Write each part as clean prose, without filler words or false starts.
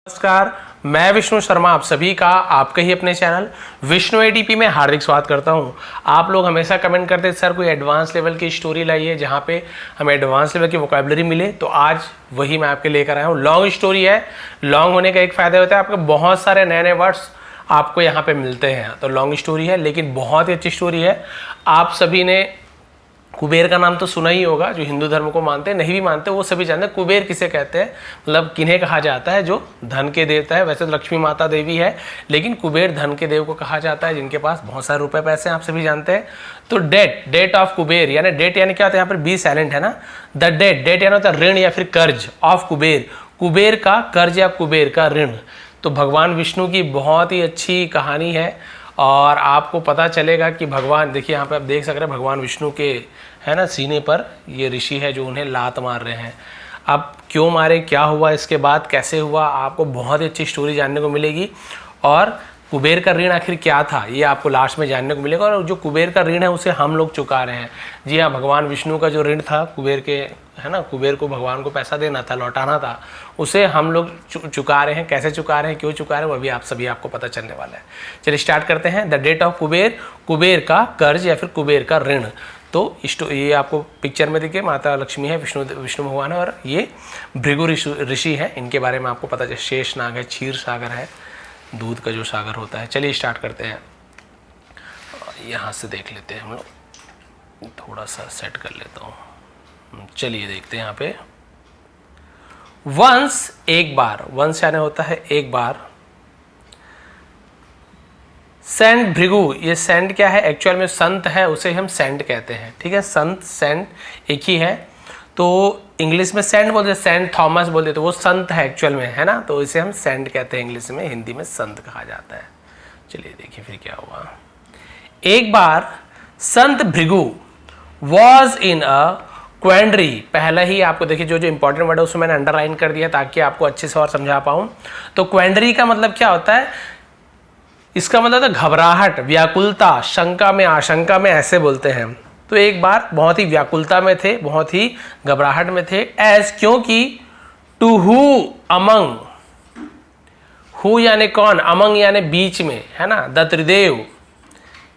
नमस्कार, मैं विष्णु शर्मा आप सभी का आपके ही अपने चैनल विष्णु एडीपी में हार्दिक स्वागत करता हूं। आप लोग हमेशा कमेंट करते हैं सर कोई एडवांस लेवल की स्टोरी लाइए जहां पे हमें एडवांस लेवल की वोकैबुलरी मिले, तो आज वही मैं आपके लेकर आया हूं। लॉन्ग स्टोरी है, लॉन्ग होने का एक फ़ायदा होता है आपको बहुत सारे नए नए वर्ड्स आपको यहाँ पे मिलते हैं। तो लॉन्ग स्टोरी है लेकिन बहुत ही अच्छी स्टोरी है। आप सभी ने कुबेर का नाम तो सुना ही होगा, जो हिंदू धर्म को मानते हैं, नहीं भी मानते वो सभी जानते हैं कुबेर किसे कहते हैं, मतलब किन्हें कहा जाता है, जो धन के देवता है। वैसे तो लक्ष्मी माता देवी है लेकिन कुबेर धन के देव को कहा जाता है, जिनके पास बहुत सारे रुपए पैसे हैं, आप सभी जानते हैं। तो डेट ऑफ कुबेर यानी डेट यानी क्या होता है, यहाँ पर बी साइलेंट है ना, द डेट यानी होता है ऋण या फिर कर्ज, ऑफ कुबेर, कुबेर का कर्ज या कुबेर का ऋण। तो भगवान विष्णु की बहुत ही अच्छी कहानी है और आपको पता चलेगा कि भगवान, देखिए यहाँ पे आप देख सक रहे हैं भगवान विष्णु के है ना सीने पर ये ऋषि है जो उन्हें लात मार रहे हैं। अब क्यों मारे, क्या हुआ, इसके बाद कैसे हुआ, आपको बहुत ही अच्छी स्टोरी जानने को मिलेगी। और कुबेर का ऋण आखिर क्या था ये आपको लास्ट में जानने को मिलेगा। और जो कुबेर का ऋण है उसे हम लोग चुका रहे हैं। जी हाँ, भगवान विष्णु का जो ऋण था कुबेर के, है ना, कुबेर को भगवान को पैसा देना था, लौटाना था, उसे हम लोग चुका रहे हैं। कैसे चुका रहे हैं, क्यों चुका रहे हैं, वो भी आप सभी आपको पता चलने वाला है। चलिए स्टार्ट करते हैं। The debt of Kuber, Kuber का कर्ज या फिर कुबेर का ऋण। तो ये आपको पिक्चर में देखिए माता लक्ष्मी है, विष्णु भगवान है और ये भृगु ऋषि है। इनके बारे में आपको पता चले, शेष नाग है, क्षीर सागर है, दूध का जो सागर होता है। चलिए स्टार्ट करते हैं। यहाँ से देख लेते हैं हम लोग, थोड़ा सा सेट कर लेता हूँ। चलिए देखते हैं यहाँ पे। वंस, एक बार, वंस यानी होता है एक बार। सेंट भृगु, ये सेंट क्या है, एक्चुअल में संत है, उसे हम सेंट कहते हैं, ठीक है। संत सेंट एक ही है। तो इंग्लिश में सेंट बोलते हैं, सेंट थॉमस बोलते हैं, तो वो संत है एक्चुअल में, है ना, तो इसे हम सेंट कहते हैं इंग्लिश में, हिंदी में संत कहा जाता है। चलिए देखिए फिर क्या हुआ। एक बार संत भृगु वॉज इन अ क्वेंड्री, पहला ही आपको देखिए जो इंपॉर्टेंट वर्ड है उसमें मैंने अंडरलाइन कर दिया ताकि आपको अच्छे से और समझा पाऊं। तो क्वेंड्री का मतलब क्या होता है, इसका मतलब है घबराहट, व्याकुलता, शंका में, आशंका में, ऐसे बोलते हैं। तो एक बार बहुत ही व्याकुलता में थे, बहुत ही घबराहट में थे। एज, क्योंकि, टू हु, अमंग, हु यानी कौन, अमंग यानी बीच में, है ना, द त्रिदेव,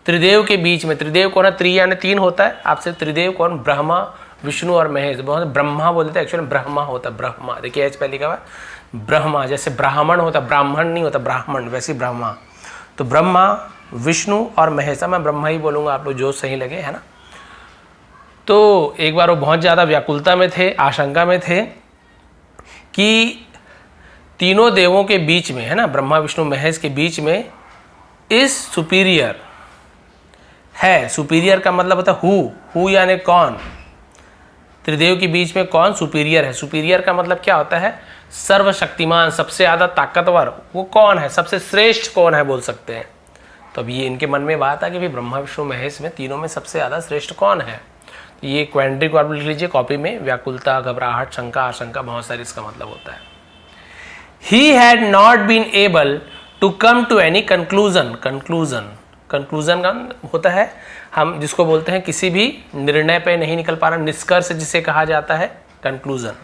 त्रिदेव के बीच में। त्रिदेव कौन है, त्रि यानी तीन होता है, आपसे त्रिदेव कौन, ब्रह्मा विष्णु और महेश। बहुत ब्रह्मा बोलते हैं, एक्चुअली ब्रह्मा होता है, ब्रह्मा, देखिए एच पहले लिखा हुआ है ब्रह्मा, जैसे ब्राह्मण होता, ब्राह्मण नहीं होता ब्राह्मण, वैसे ब्रह्मा। तो ब्रह्मा विष्णु और महेश, मैं ब्रह्मा ही बोलूंगा, आप लोग जो सही लगे, है ना। तो एक बार वो बहुत ज़्यादा व्याकुलता में थे, आशंका में थे कि तीनों देवों के बीच में, है ना, ब्रह्मा विष्णु महेश के बीच में इस सुपीरियर है। सुपीरियर का मतलब होता है हु यानी कौन, त्रिदेव के बीच में कौन सुपीरियर है। सुपीरियर का मतलब क्या होता है, सर्वशक्तिमान, सबसे ज़्यादा ताकतवर, वो कौन है, सबसे श्रेष्ठ कौन है बोल सकते हैं। तो अब ये इनके मन में बात है कि भाई ब्रह्मा विष्णु महेश में तीनों में सबसे ज़्यादा श्रेष्ठ कौन है। तो ये क्वेंड्री को आप लिख लीजिए कॉपी में, व्याकुलता, घबराहट, शंका, आशंका, बहुत सारी इसका मतलब होता है। He had not been able to come to any conclusion, conclusion का होता है हम जिसको बोलते हैं किसी भी निर्णय पे नहीं निकल पा रहा, निष्कर्ष जिसे कहा जाता है, conclusion.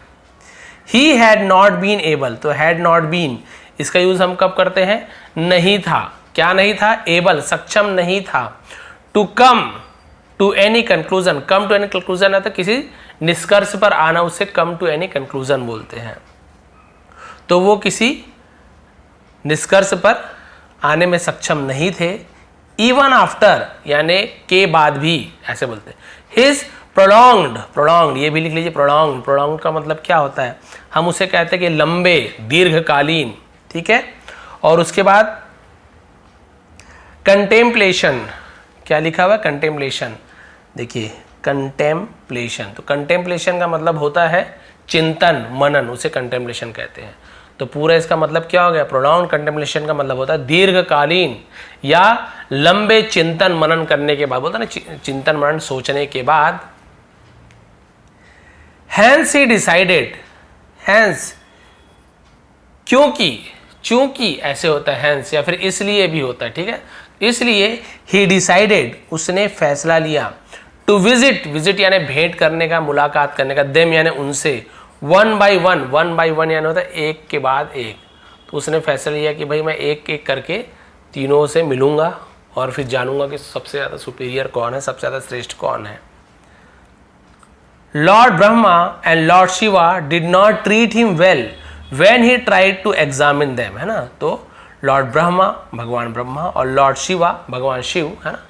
He had not been able, तो हैड नॉट बीन इसका यूज हम कब करते हैं, नहीं था, क्या नहीं था, एबल, सक्षम नहीं था, to come to any conclusion, come to any conclusion है तो किसी निष्कर्ष पर आना, उसे कम टू एनी कंक्लूजन बोलते हैं। तो वो किसी निष्कर्ष पर आने में सक्षम नहीं थे। इवन आफ्टर यानी के बाद भी, ऐसे बोलते हैं। हिज प्रोलॉन्ग्ड, ये भी लिख लीजिए, प्रोलॉन्ग्ड का मतलब क्या होता है, हम उसे कहते हैं कि लंबे, दीर्घकालीन, ठीक है। और उसके बाद कंटेम्पलेशन, क्या लिखा हुआ है, कंटेम्पलेशन, देखिए कंटेम्पलेशन, तो कंटेम्पलेशन का मतलब होता है चिंतन, मनन, उसे कंटेम्पलेशन कहते हैं। तो पूरा इसका मतलब क्या हो गया, प्रोलॉन्ग्ड कंटेम्पलेशन का मतलब होता है दीर्घकालीन या लंबे चिंतन मनन करने के बाद, बोलता ना चिंतन मनन सोचने के बाद। हैंस ही डिसाइडेड, हैंस क्योंकि ऐसे होता है हैंस, या फिर इसलिए भी होता है, ठीक है। इसलिए ही डिसाइडेड, उसने फैसला लिया, टू विजिट यानी भेंट करने का, मुलाकात करने का, देम यानी उनसे, वन बाई वन यानी होता है एक के बाद एक, तो उसने फैसला लिया कि भाई मैं एक एक करके तीनों से मिलूंगा और फिर जानूंगा कि सबसे ज़्यादा सुपीरियर कौन है, सबसे ज़्यादा श्रेष्ठ कौन है। Lord Brahma and lord Shiva did not treat him well when he tried to examine them, है ना। तो लॉर्ड ब्रह्मा भगवान ब्रह्मा और लॉर्ड शिवा भगवान शिव, है ना,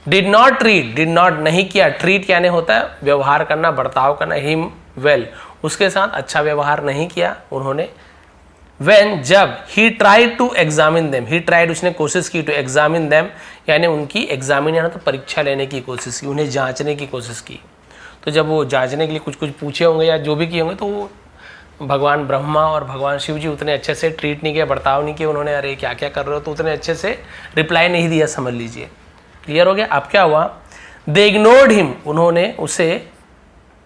did not treat, did not नहीं किया, ट्रीट यानी होता है व्यवहार करना, बर्ताव करना, हिम वेल उसके साथ अच्छा व्यवहार नहीं किया उन्होंने। When जब he tried to examine them, he tried उसने कोशिश की, टू एग्जामिन देम यानी उनकी एग्जामिन यानी तो परीक्षा लेने की कोशिश की, उन्हें जांचने की कोशिश की। तो जब वो जांचने के लिए कुछ कुछ पूछे होंगे या जो भी किए होंगे, तो वो भगवान ब्रह्मा और भगवान शिव जी उतने अच्छे से ट्रीट नहीं किया, बर्ताव नहीं किया उन्होंने, अरे क्या क्या कर रहे हो, तो उतने अच्छे से रिप्लाई नहीं दिया, समझ लीजिए। क्लियर हो गया। अब क्या हुआ, दे इग्नोर्ड हिम, उन्होंने उसे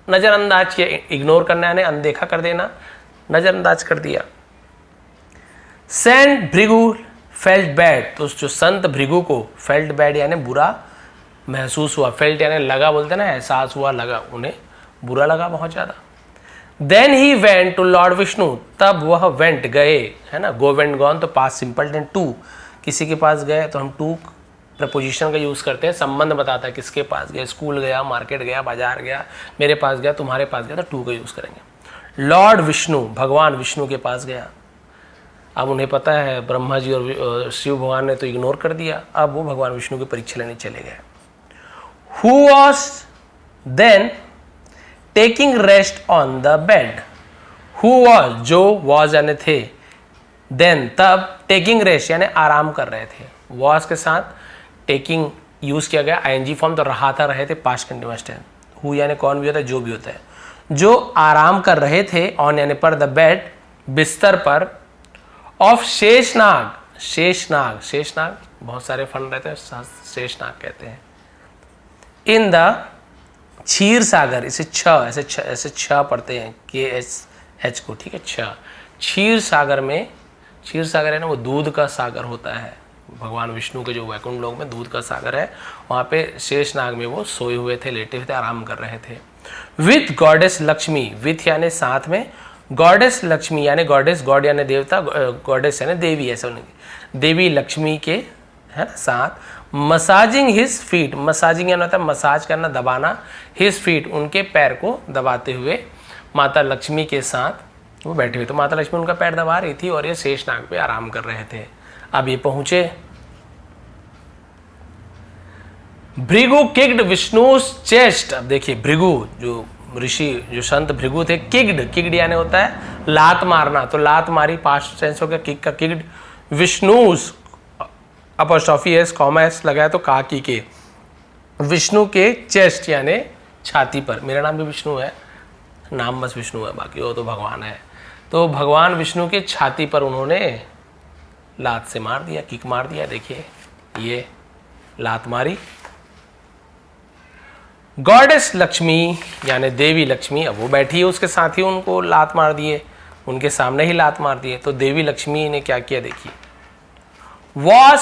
नज़रअंदाज किया, इग्नोर करना यानी अनदेखा कर देना, नज़रअंदाज कर दिया। सेंट भृगु फेल्ट बैड, तो जो संत भृगु को फेल्ट बैड यानी बुरा महसूस हुआ, फेल्ट यानी लगा बोलते ना, एहसास हुआ, लगा, उन्हें बुरा लगा बहुत ज़्यादा। Then he went to lord Vishnu, तब वह वेंट गए, है ना, गो वेंट गॉन तो पास सिंपल टेंस टू, किसी के पास गए तो हम टू प्रपोजिशन का यूज़ करते हैं, संबंध बताता है किसके पास गए, स्कूल गया, मार्केट गया, बाजार गया, मेरे पास गया, तुम्हारे पास गया, तो टू का यूज़ करेंगे। लॉर्ड विष्णु भगवान विष्णु के पास गया। अब उन्हें पता है ब्रह्मा जी और शिव भगवान ने तो इग्नोर कर दिया, अब वो भगवान विष्णु की परीक्षा लेने चले गए। Who was then taking rest on the bed, who was जो वॉज यानी थे, देन तब टेकिंग रेस्ट यानी आराम कर रहे थे, वॉज के साथ टेकिंग यूज किया गया, आईएनजी फॉर्म, तो रहा था रहे थे पास्ट कंटिन्यूअस टेंस। हु यानी कौन भी होता है, जो भी होता है, जो आराम कर रहे थे, ऑन यानी पर, द बेड बिस्तर पर, ऑफ शेषनाग, शेषनाग, शेषनाग बहुत सारे फंड रहते हैं, शेषनाग कहते हैं। इन द क्षीर सागर, इसे छ ऐसे छ पढ़ते हैं, KH को, ठीक है, छ, क्षीर सागर में, क्षीर सागर है ना वो दूध का सागर होता है, भगवान विष्णु के जो वैकुंठ लोक में दूध का सागर है, वहाँ पे शेषनाग में वो सोए हुए थे, लेटे हुए थे, आराम कर रहे थे। विथ गॉडेस लक्ष्मी, विथ यानी साथ में, गॉडेस लक्ष्मी यानी गॉडेस, गॉड यानी देवता, गॉडेस यानी देवी, ऐसा देवी लक्ष्मी के, है ना, साथ, मसाजिंग हिज फीट, मसाजिंग यानी होता है मसाज करना, दबाना, हिज फीट उनके पैर को दबाते हुए माता लक्ष्मी के साथ वो बैठे हुए, तो माता लक्ष्मी उनका पैर दबा रही थी और ये शेषनाग पे आराम कर रहे थे। अब ये पहुंचे, भृगु किक्ड विष्णु चेस्ट, अब देखिए भृगु जो ऋषि, जो संत भृगु थे, किक्ड, किक्ड यानी होता है लात मारना, तो लात मारी पास्ट टेंस हो गया, किक का kicked, Vishnu's apostrophe s comma s लगाया तो का की के, विष्णु के चेस्ट यानी छाती पर, मेरा नाम भी विष्णु है, नाम बस विष्णु है, बाकी वो तो भगवान है, तो भगवान विष्णु के छाती पर उन्होंने लात से मार दिया, किक मार दिया, देखिए ये लात मारी। गॉडेस लक्ष्मी यानी देवी लक्ष्मी, अब वो बैठी है उसके साथ ही उनको लात मार दिए, उनके सामने ही लात मार दिए, तो देवी लक्ष्मी ने क्या किया देखिए, वॉज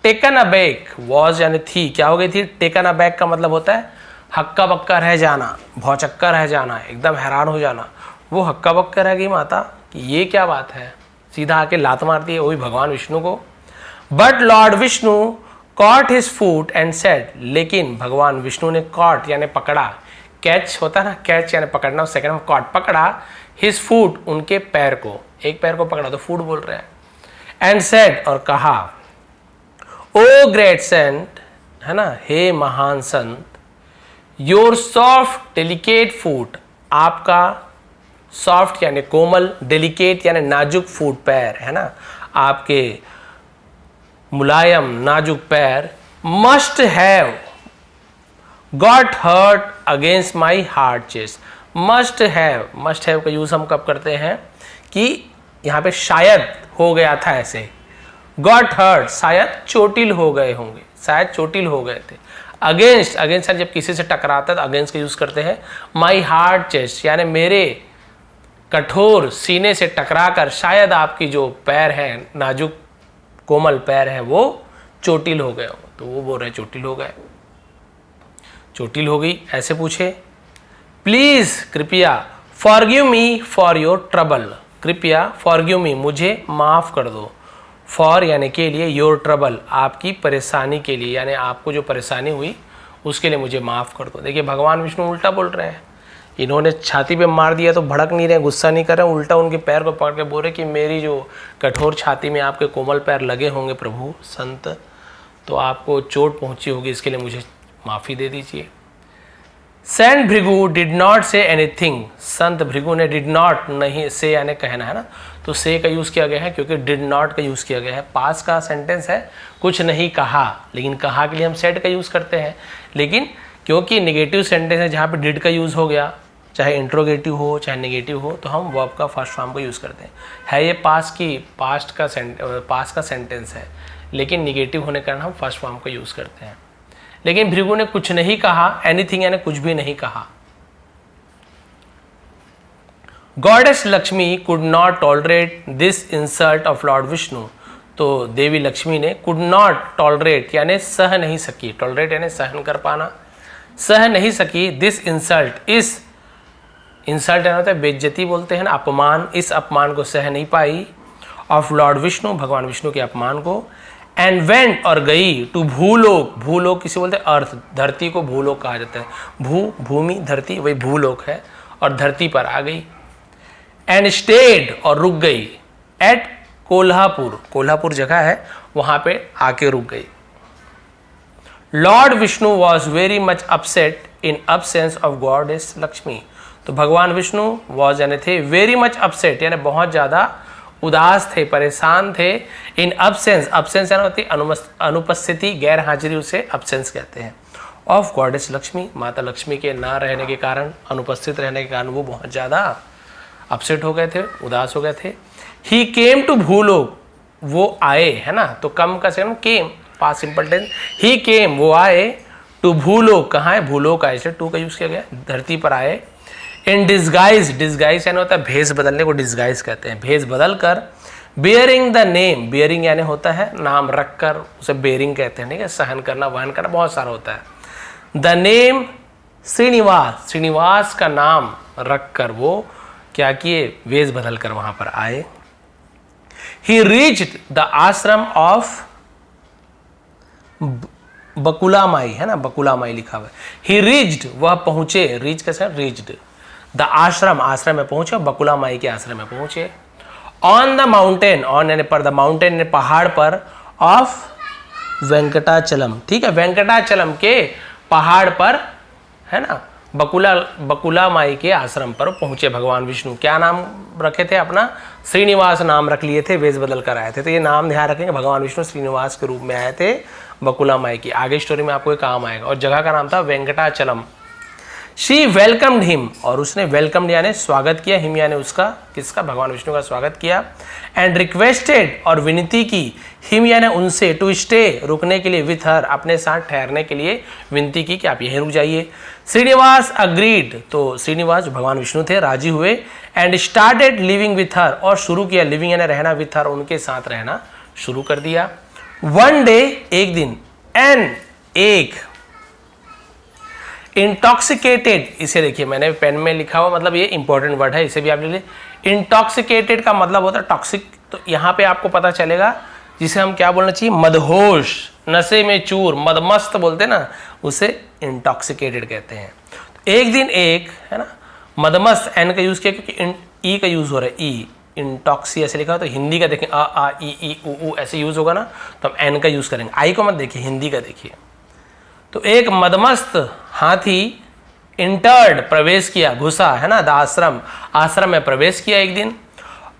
टेकन अबैक, वॉज यानी थी, क्या हो गई थी, टेकन अबैक का मतलब होता है हक्का बक्का रह जाना, भौचक्का रह जाना, एकदम हैरान हो जाना, वो हक्का बक्का रह गई माता कि ये क्या बात है, सीधा आके लात मार दी वही भगवान विष्णु को। But lord Vishnu caught his foot and said, लेकिन भगवान विष्णु ने कॉट यानी पकड़ा, कैच होता है ना, कैच यानी पकड़ना, सेकंड में कॉट पकड़ा, हिज फूट उनके पैर को, एक पैर को पकड़ा तो फूट बोल रहे हैं, एंड सेड और कहा, ओ ग्रेट सेंट, है ना, हे महान संत, योर सॉफ्ट डेलिकेट फूट, आपका सॉफ्ट यानी कोमल, डेलिकेट यानी नाजुक फूट पैर, है ना, आपके मुलायम नाजुक पैर, must have got hurt against my heart chest, must have का यूज हम कब करते हैं कि यहाँ पे शायद हो गया था, ऐसे गॉट हर्ट शायद चोटिल हो गए होंगे, शायद चोटिल हो गए थे, अगेंस्ट जब किसी से टकराता है तो अगेंस्ट का यूज करते हैं, माई हार्ट चेस्ट यानी मेरे कठोर सीने से टकराकर शायद आपकी जो पैर है, नाजुक कोमल पैर है, वो चोटिल हो गए हो, तो वो बोल रहे चोटिल हो गए, चोटिल हो गई, ऐसे पूछे, प्लीज कृपया forgive me for your trouble, कृपया, फॉरगिव मी, मुझे माफ़ कर दो, फॉर यानी के लिए, योर ट्रबल, आपकी परेशानी के लिए, यानी आपको जो परेशानी हुई उसके लिए मुझे माफ़ कर दो। देखिए भगवान विष्णु उल्टा बोल रहे हैं, इन्होंने छाती पे मार दिया तो भड़क नहीं रहे, गुस्सा नहीं कर रहे, उल्टा उनके पैर को पकड़ के बोल रहे कि मेरी जो कठोर छाती में आपके कोमल पैर लगे होंगे प्रभु संत, तो आपको चोट पहुंची होगी, इसके लिए मुझे माफ़ी दे दीजिए। Saint Bhrigu did not say anything, संत भृगु ने डिड नॉट, नहीं, से यानी कहना है ना, तो से का यूज़ किया गया है क्योंकि डिड नॉट का यूज़ किया गया है। पास का सेंटेंस है, कुछ नहीं कहा, लेकिन कहा के लिए हम सेड का यूज़ करते हैं, लेकिन क्योंकि नेगेटिव सेंटेंस है जहाँ पे डिड का यूज़ हो गया, चाहे इंट्रोगेटिव हो चाहे नेगेटिव हो, तो हम वर्ब का फर्स्ट फॉर्म को यूज़ करते हैं। ये पास्ट का सेंटेंस है, लेकिन नेगेटिव होने के कारण हम फर्स्ट फॉर्म को यूज़ करते हैं। लेकिन भृगु ने कुछ नहीं कहा, एनीथिंग यानी कुछ भी नहीं कहा। Goddess Lakshmi could not tolerate this insult of Lord Vishnu, तो देवी लक्ष्मी ने कुड नॉट टॉलरेट यानी सह नहीं सकी, टॉलरेट यानी सहन कर पाना, सह नहीं सकी, दिस इंसल्ट, इस इंसल्ट यानी होता है बेइज्जती बोलते हैं ना, अपमान, इस अपमान को सह नहीं पाई, ऑफ लॉर्ड विष्णु, भगवान विष्णु के अपमान को, एंड वेंट और गई, टू भूलोक, भूलोक किसे बोलते हैं, अर्थ, धरती को भूलोक कहा जाता है, भूमि धरती वही भूलोक है, और धरती पर आ गई, एंड स्टेड और रुक गई, एट कोल्हापुर, कोल्हापुर जगह है वहां पे आके रुक गई। Lord Vishnu was very much upset in absence of goddess Lakshmi, तो भगवान विष्णु वॉज यानी थे, वेरी मच अपसेट यानी बहुत ज़्यादा उदास थे, परेशान थे, इन अब्सेंस, अब्सेंस यानी होती अनुपस्थिति, गैर हाजिरी, उसे अब्सेंस कहते हैं, ऑफ गॉडेस लक्ष्मी, माता लक्ष्मी के ना रहने के कारण, अनुपस्थित रहने के कारण वो बहुत ज़्यादा अपसेट हो गए थे, उदास हो गए थे। ही केम टू भूलोक, वो आए, है ना, तो कम का सेकंड केम, पास्ट सिंपल टेंस, ही केम वो आए, टू भूलोक, कहाँ है, भूलोक आए, टू का यूज किया गया, धरती पर आए, इन डिस्गाइज, डिस्गाइज यानी होता है भेष बदलने को डिस्गाइज कहते हैं, भेष बदल कर, बियरिंग द नेम, बियरिंग यानी होता है नाम रख कर, उसे बेयरिंग कहते हैं, ठीक है, सहन करना, वहन करना, बहुत सारा होता है। द नेम श्रीनिवास, श्रीनिवास का नाम रख कर वो क्या किए, वेश बदल कर वहां पर आए। ही रीच्ड द आश्रम ऑफ बकुला माई, है ना, बकुला माई लिखा हुआ है, ही रीच्ड, वह पहुंचे, रीच कैसे, रीच्ड, द आश्रम, आश्रम में पहुंचे, बकुला माई के आश्रम में पहुंचे। ऑन द माउंटेन, ऑन यानी पर, द माउंटेन यानी पहाड़ पर, ऑफ वेंकटाचलम, ठीक है, वेंकटाचलम के पहाड़ पर, है ना, बकुला माई के आश्रम पर पहुंचे भगवान विष्णु। क्या नाम रखे थे अपना, श्रीनिवास नाम रख लिए थे, वेश बदल कर आए थे, तो ये नाम ध्यान रखेंगे, भगवान विष्णु श्रीनिवास के रूप में आए थे बकुला माई की, आगे स्टोरी में आपको ये काम आएगा, और जगह का नाम था वेंकटाचलम। शी वेलकम्ड हिम, और उसने वेलकम्ड यानी स्वागत किया, हिम यानी उसका, किसका, भगवान विष्णु का स्वागत किया, एंड रिक्वेस्टेड और विनती की, हिम यानी उनसे, टू स्टे रुकने के लिए, विथ हर अपने साथ ठहरने के लिए विनती की कि आप यहीं रुक जाइए। श्रीनिवास अग्रीड, तो श्रीनिवास भगवान विष्णु थे, राजी हुए, and started living with her, और शुरू किया, लिविंग यानी रहना, विथ हर उनके साथ रहना शुरू कर दिया। वन डे, एक दिन, एन एक, इंटॉक्सिकेटेड, इसे देखिए मैंने पेन में लिखा हुआ, मतलब ये इंपॉर्टेंट वर्ड है, इसे भी आप ले लीजिए। इंटॉक्सिकेटेड का मतलब होता है टॉक्सिक, तो यहाँ पे आपको पता चलेगा, जिसे हम क्या बोलना चाहिए, मदहोश, नशे में चूर, मदमस्त बोलते हैं ना, उसे इंटॉक्सिकेटेड कहते हैं। तो एक दिन एक, है ना, मदमस्त, एन का यूज किया क्योंकि ई का यूज हो रहा है, ई, इंटॉक्सी ऐसे लिखा हो, तो हिंदी का देखें, आ ई उ ऐसे यूज होगा ना, तो हम एन का यूज करेंगे, आई को मत देखिए, हिंदी का देखिए। तो एक मदमस्त हाथी इंटर्ड, प्रवेश किया, घुसा, है ना, द आश्रम, आश्रम में प्रवेश किया एक दिन।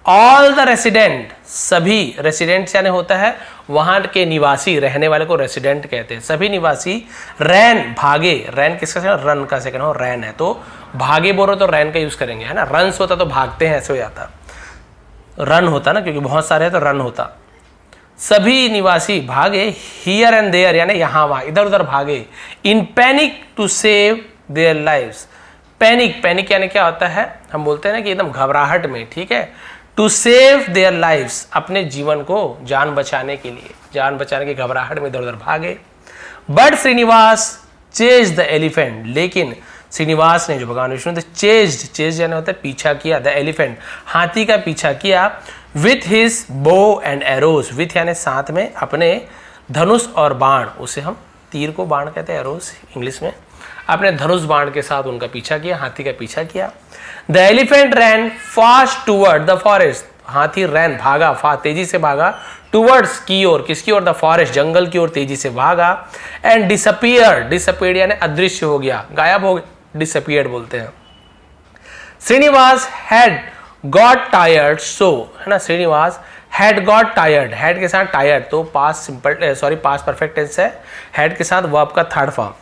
ऑल द रेसिडेंट, सभी, रेसिडेंट यानी होता है वहां के निवासी, रहने वाले को रेसिडेंट कहते हैं, सभी निवासी, रैन भागे, रैन किसका सेकंड, रन का सेकंड हो, रैन है, तो भागे बोलो तो रैन का यूज करेंगे, है ना, रन्स होता तो भागते हैं ऐसे हो जाता, रन होता ना, क्योंकि बहुत सारे हैं तो रन होता। सभी निवासी भागे, हियर एंड देयर यानी यहाँ वहां, इधर उधर भागे, in panic to save their lives, panic, panic यानी क्या होता है, हम बोलते हैं ना कि एकदम घबराहट में, ठीक है, टू सेव देयर लाइव्स, अपने जीवन को, जान बचाने के लिए, जान बचाने की घबराहट में इधर उधर भागे। But Srinivas chase the elephant, लेकिन श्रीनिवास ने, जो भगवान विष्णु थे, चेज्ड यानी होता है पीछा किया, द एलिफेंट हाथी का पीछा किया, with his bow and arrows, with यानी साथ में अपने धनुष और बाण, उसे हम तीर को बाण कहते हैं, एरोज इंग्लिश में, अपने धनुष बाण के साथ उनका पीछा किया, हाथी का पीछा किया। The elephant ran fast toward the forest, हाथी रैन भागा, तेजी से भागा, टूवर्ड्स की ओर, किसकी ओर, द फॉरेस्ट जंगल की ओर तेजी से भागा, एंड डिसअपीयर्ड यानी अदृश्य हो गया, गायब हो गया, डिसअपीयर्ड बोलते हैं। Srinivas had got tired, so है ना, Srinivas had got tired, had के साथ टायर्ड तो पास्ट परफेक्ट टेंस है, हैड के साथ वर्ब का थर्ड फॉर्म,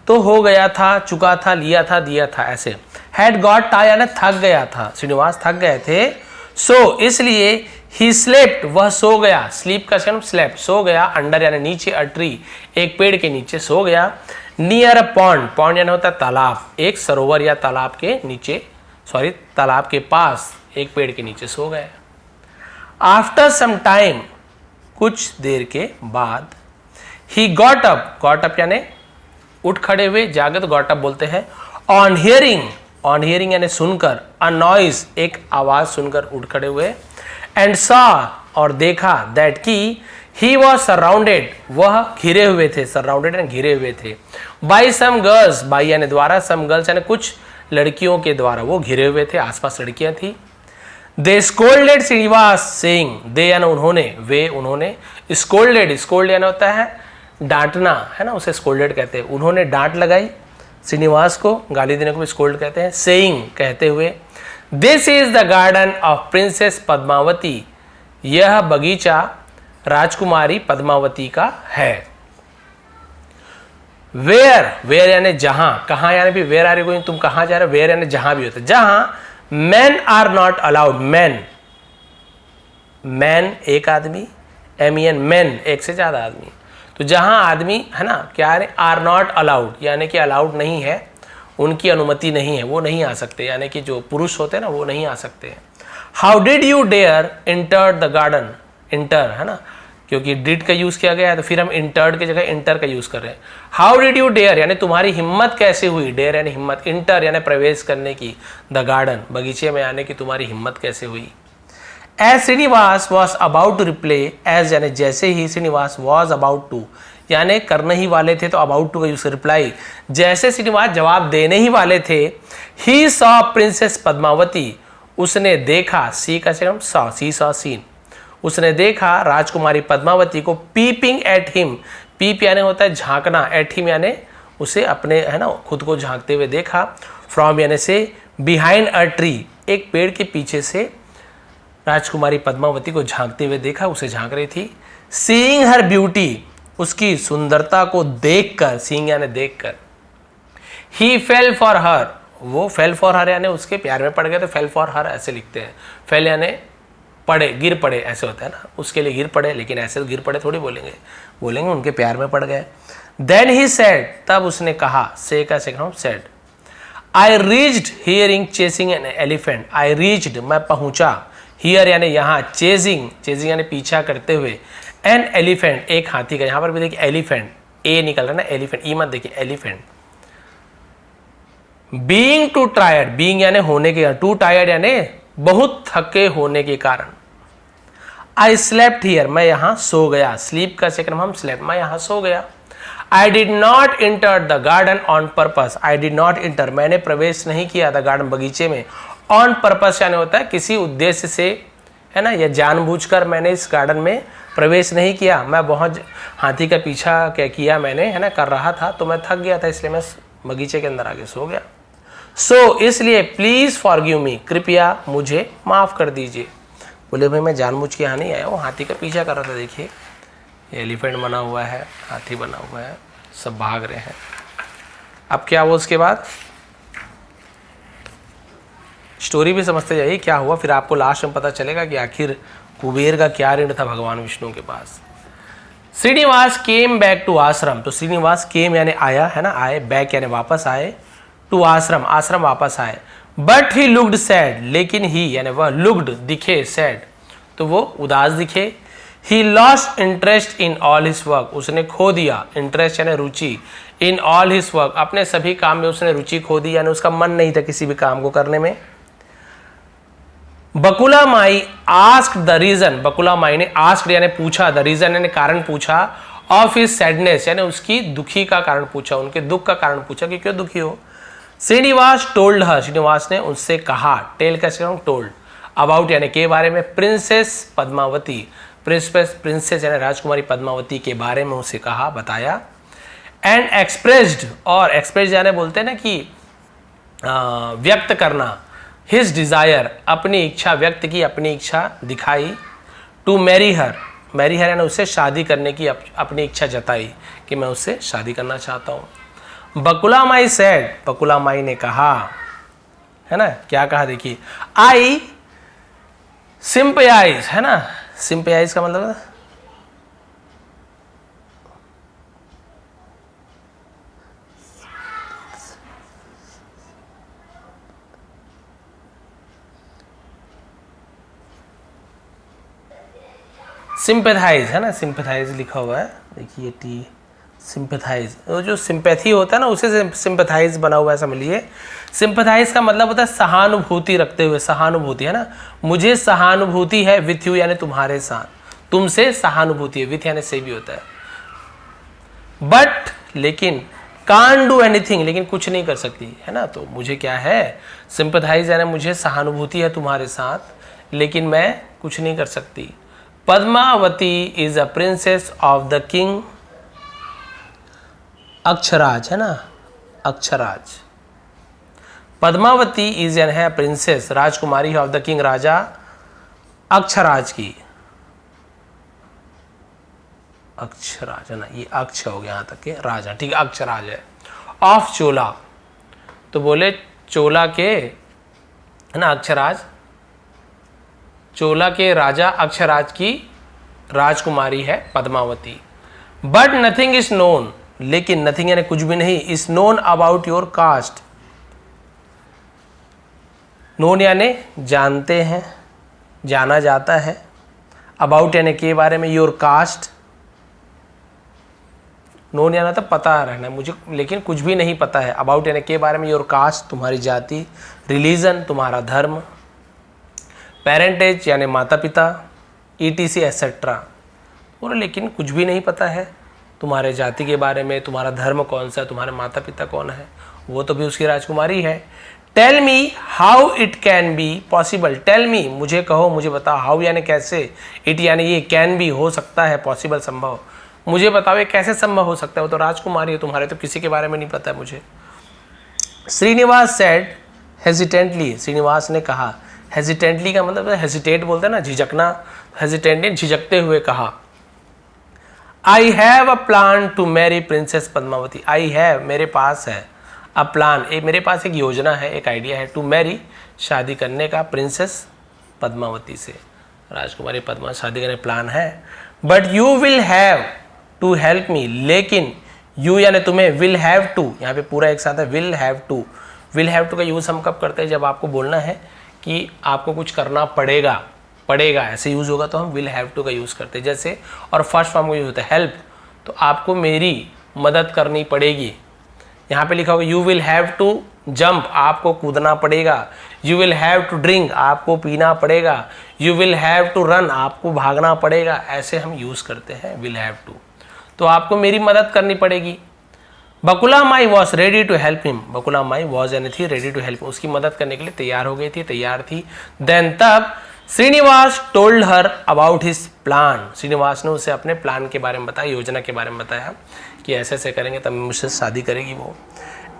तो हो गया था, चुका था, लिया था, दिया था, ऐसे। हैड गॉट टायर्ड यानी थक गया था, श्रीनिवास थक गए थे, सो इसलिए ही स्लेप्ट वह सो गया, स्लीप का सेकंड स्लेप्ट, सो गया, अंडर यानी नीचे, अ ट्री एक पेड़ के नीचे सो गया, नियर अ पॉन्ड, पॉन्ड यानी होता है तालाब, एक सरोवर या तालाब के नीचे, तालाब के पास एक पेड़ के नीचे सो गए। आफ्टर सम टाइम, कुछ देर के बाद, ही गॉट अप यानी उठ खड़े हुए, जागे तो गॉट अप बोलते हैं। ऑन हियरिंग यानी सुनकर, अ नॉइज एक आवाज सुनकर उठ खड़े हुए, एंड सॉ और देखा, दैट की ही वॉज सराउंडेड वह घिरे हुए थे, सराउंडेड यानी घिरे हुए थे, बाई सम गर्ल्स, बाई यानी द्वारा, सम गर्ल्स यानी कुछ लड़कियों के द्वारा वो घिरे हुए थे, आसपास लड़कियां थी। दे स्कोल्डेड श्रीनिवास सेइंग, दे यानी उन्होंने, वे उन्होंने, स्कोल्ड यानी होता है डांटना, है ना, उसे स्कोल्डेड कहते हैं, उन्होंने डांट लगाई श्रीनिवास को, गाली देने को भी स्कोल्ड कहते हैं, सेइंग कहते हुए, this is the garden of princess Padmavati, यह बगीचा राजकुमारी पद्मावती का है। वेयर यानी जहां, कहां यानी भी वेयर आर यू गोइंग, तुम कहां जा रहे हो, वेयर यानी जहां भी होता है, जहां man are not allowed, man एक आदमी, MEN मैन एक से ज्यादा आदमी, तो जहां आदमी है ना क्या है, आर नॉट अलाउड यानी कि अलाउड नहीं है, उनकी अनुमति नहीं है, वो नहीं आ सकते, यानी कि जो पुरुष होते हैं ना वो नहीं आ सकते। How did you dare enter the garden, enter है ना, क्योंकि डिड का यूज किया गया है तो फिर हम इंटर्ड की जगह इंटर का यूज कर रहे हैं। हाउ डिड यू डेयर यानी तुम्हारी हिम्मत कैसे हुई, डेयर यानी हिम्मत, इंटर यानी प्रवेश करने की, द गार्डन बगीचे में आने की तुम्हारी हिम्मत कैसे हुई। As Srinivas was about to reply, as यानी जैसे ही, श्रीनिवास वॉज अबाउट टू यानी करने ही वाले थे तो अबाउट टू का यूज, रिप्लाई जैसे श्रीनिवास जवाब देने ही वाले थे, ही सॉ प्रिंसेस पद्मावती उसने देखा, सी का से हम सॉ, सी सॉ सीन, उसने देखा राजकुमारी पद्मावती को, पीपिंग एट हिम, पीप यानी होता है झांकना, एट हिम यानी उसे अपने है ना खुद को झांकते हुए देखा, फ्रॉम यानी से, बिहाइंड अ ट्री एक पेड़ के पीछे से राजकुमारी पद्मावती को झांकते हुए देखा, उसे झांक रही थी। सीइंग हर ब्यूटी उसकी सुंदरता को देखकर, सीइंग यानी देखकर, ही फेल फॉर हर, वो फेल फॉर हर यानी उसके प्यार में पड़ गए, तो फेल फॉर हर ऐसे लिखते हैं, फेल यानी पड़े, गिर पड़े ऐसे होता है ना, उसके लिए गिर पड़े, लेकिन ऐसे गिर पड़े थोड़ी बोलेंगे उनके प्यार में पड़ गए। देन ही सेड तब उसने कहा, से का second said, I reached hearing chasing an elephant, I reached मैं पहुंचा, हियर यानी यहाँ, चेजिंग यानी पीछा करते हुए, एन एलिफेंट एक हाथी का, यहां पर भी देखिए एलिफेंट, ए निकल रहा है ना, एलिफेंट, ई मत देखिए elephant. Being to tired, being यानी होने के, टू टायर्ड यानी बहुत थके होने के कारण, आई स्लेप्ट हियर मैं यहां सो गया, स्लीप का सेकंड हम स्लेप्ट, मैं यहां सो गया। I did not inter the garden on purpose, I did not inter मैंने प्रवेश नहीं किया द गार्डन बगीचे में, ऑन पर्पस यानी होता है किसी उद्देश्य से, है ना, या जानबूझकर मैंने इस गार्डन में प्रवेश नहीं किया, मैं बहुत हाथी का पीछा क्या किया मैंने, है ना, कर रहा था तो मैं थक गया था इसलिए मैं बगीचे के अंदर आके सो गया। सो इसलिए प्लीज फॉरगिव मी कृपया मुझे माफ कर दीजिए। बोले भाई मैं जानबूझ के यहाँ नहीं आया हूँ, हाथी का पीछा कर रहा था, देखिए एलिफेंट बना हुआ है, हाथी बना हुआ है, सब भाग रहे हैं। अब क्या हुआ उसके बाद, स्टोरी भी समझते जाइए क्या हुआ, फिर आपको लास्ट में पता चलेगा कि आखिर कुबेर का क्या ऋण था भगवान विष्णु के पास। श्रीनिवास केम बैक टू आश्रम, तो श्रीनिवास केम यानी आया, है ना, आए, बैक यानी वापस आए, टू आश्रम आश्रम वापस आए। बट ही लुक्ड सैड, लेकिन ही यानी वह, लुक्ड दिखे, सैड तो वो उदास दिखे, he lost interest in all his work, उसने खो दिया इंटरेस्ट यानी रुचि, इन ऑल हिज वर्क, अपने सभी काम में उसने रुचि खो दी, यानी उसका मन नहीं था किसी भी काम को करने में। बकुला माई आस्क्ड द रीजन, बकुला माई ने आस्क्ड यानी पूछा, द रीजन यानी कारण पूछा, ऑफ हिज सैडनेस यानी उसकी दुखी का कारण पूछा, उनके दुख का कारण पूछा कि क्यों दुखी हो। श्रीनिवास टोल्ड हर, श्रीनिवास ने उससे कहा, टेल कैसे कहूं, टोल्ड, अबाउट यानी के बारे में, प्रिंसेस पद्मावती, प्रिंसेस यानी राजकुमारी पद्मावती के बारे में उसे कहा, बताया। एंड एक्सप्रेस्ड, और एक्सप्रेस यानी बोलते हैं ना कि व्यक्त करना, हिज डिजायर अपनी इच्छा व्यक्त की, अपनी इच्छा दिखाई, to marry her, marry her यानी उससे शादी करने की अपनी इच्छा जताई कि मैं उससे शादी करना चाहता हूँ। बकुला माई सेड, बकुला माई ने कहा, है ना, क्या कहा देखिए, आई सिंपैथाइज, है ना, सिंपैथाइज का मतलब है सिंपैथाइज, है ना, सिंपैथाइज लिखा हुआ है, देखिए टी, सिंपैथाइज, वो जो सिंपैथी होता है ना उसे सिंपैथाइज बना हुआ है, समझ लिए। सिंपैथाइज का मतलब होता है सहानुभूति रखते हुए, सहानुभूति, है ना, मुझे सहानुभूति है विथ यू यानी तुम्हारे साथ, तुमसे सहानुभूति है, विथ यानी से भी होता है। बट लेकिन, कान डू एनीथिंग लेकिन कुछ नहीं कर सकती, है ना, तो मुझे क्या है, सिंपैथाइज यानी मुझे सहानुभूति है तुम्हारे साथ लेकिन मैं कुछ नहीं कर सकती। Padmavati is a princess of the king Akshraj, है ना, अक्षराज। पद्मावती इज एन है princess, Rajkumari of the king, राजा अक्षराज की, अक्षराज, है ना, ये अक्ष हो गया यहां तक के राजा, ठीक है, अक्षराज है। ऑफ चोला, तो बोले चोला के, है ना, अक्षराज, चोला के राजा अक्षराज की राजकुमारी है Padmavati. But nothing is known, लेकिन नथिंग यानी कुछ भी नहीं, is known about your cast, known यानी जानते हैं, जाना जाता है, अबाउट यानी के बारे में, योर कास्ट, नोन यानी तो पता रहना मुझे लेकिन कुछ भी नहीं पता है, अबाउट यानी के बारे में, योर कास्ट तुम्हारी जाति, रिलीजन तुम्हारा धर्म, पेरेंटेज यानी माता पिता, ETC एसेट्रा, और लेकिन कुछ भी नहीं पता है तुम्हारे जाति के बारे में, तुम्हारा धर्म कौन सा है, तुम्हारे माता पिता कौन है, वो तो भी उसकी राजकुमारी है। Tell me how it can be possible, tell me मुझे कहो, मुझे बताओ, हाउ यानी कैसे, इट यानी ये, कैन बी हो सकता है, पॉसिबल संभव, मुझे बताओ ये कैसे संभव हो सकता है, वो तो राजकुमारी है, तुम्हारे तो किसी के बारे में नहीं पता है मुझे। श्रीनिवास सेड हेजिटेंटली, श्रीनिवास ने कहा, हेजिटेंटली का मतलब हेजिटेट बोलते हैं ना, झिझकना, हेजिटेंटली झिझकते हुए कहा, I have a plan to marry princess Padmavati, I have मेरे पास है, अ प्लान एक मेरे पास एक योजना है, एक आइडिया है, टू मैरी शादी करने का, प्रिंसेस पद्मावती से, राजकुमारी पद्मा शादी करने प्लान है। But you will have to help me, लेकिन यू यानी तुम्हें, विल हैव टू, यहाँ पे पूरा एक साथ है, will have to, will have to का यूज़ हम कब करते हैं, जब आपको बोलना है कि आपको कुछ करना पड़ेगा, पड़ेगा ऐसे यूज़ होगा तो हम विल हैव टू का यूज़ करते हैं, जैसे, और फर्स्ट फॉर्म का यूज़ होता है हेल्प, तो आपको मेरी मदद करनी पड़ेगी, यहाँ पे लिखा होगा you will have to jump, आपको कूदना पड़ेगा, you will have to drink, आपको पीना पड़ेगा, you will have to run, आपको भागना पड़ेगा, ऐसे हम यूज़ करते हैं विल हैव टू, तो आपको मेरी मदद करनी पड़ेगी। Bakula Mai was ready to help him, Bakula Mai was यानी थी रेडी टू हेल्प, उसकी मदद करने के लिए तैयार हो गई थी, तैयार थी। देन तब Srinivas told her about his plan, Srinivas ने उसे अपने प्लान के बारे में बताया, योजना के बारे में बताया कि ऐसे ऐसे करेंगे तब मुझसे शादी करेगी वो।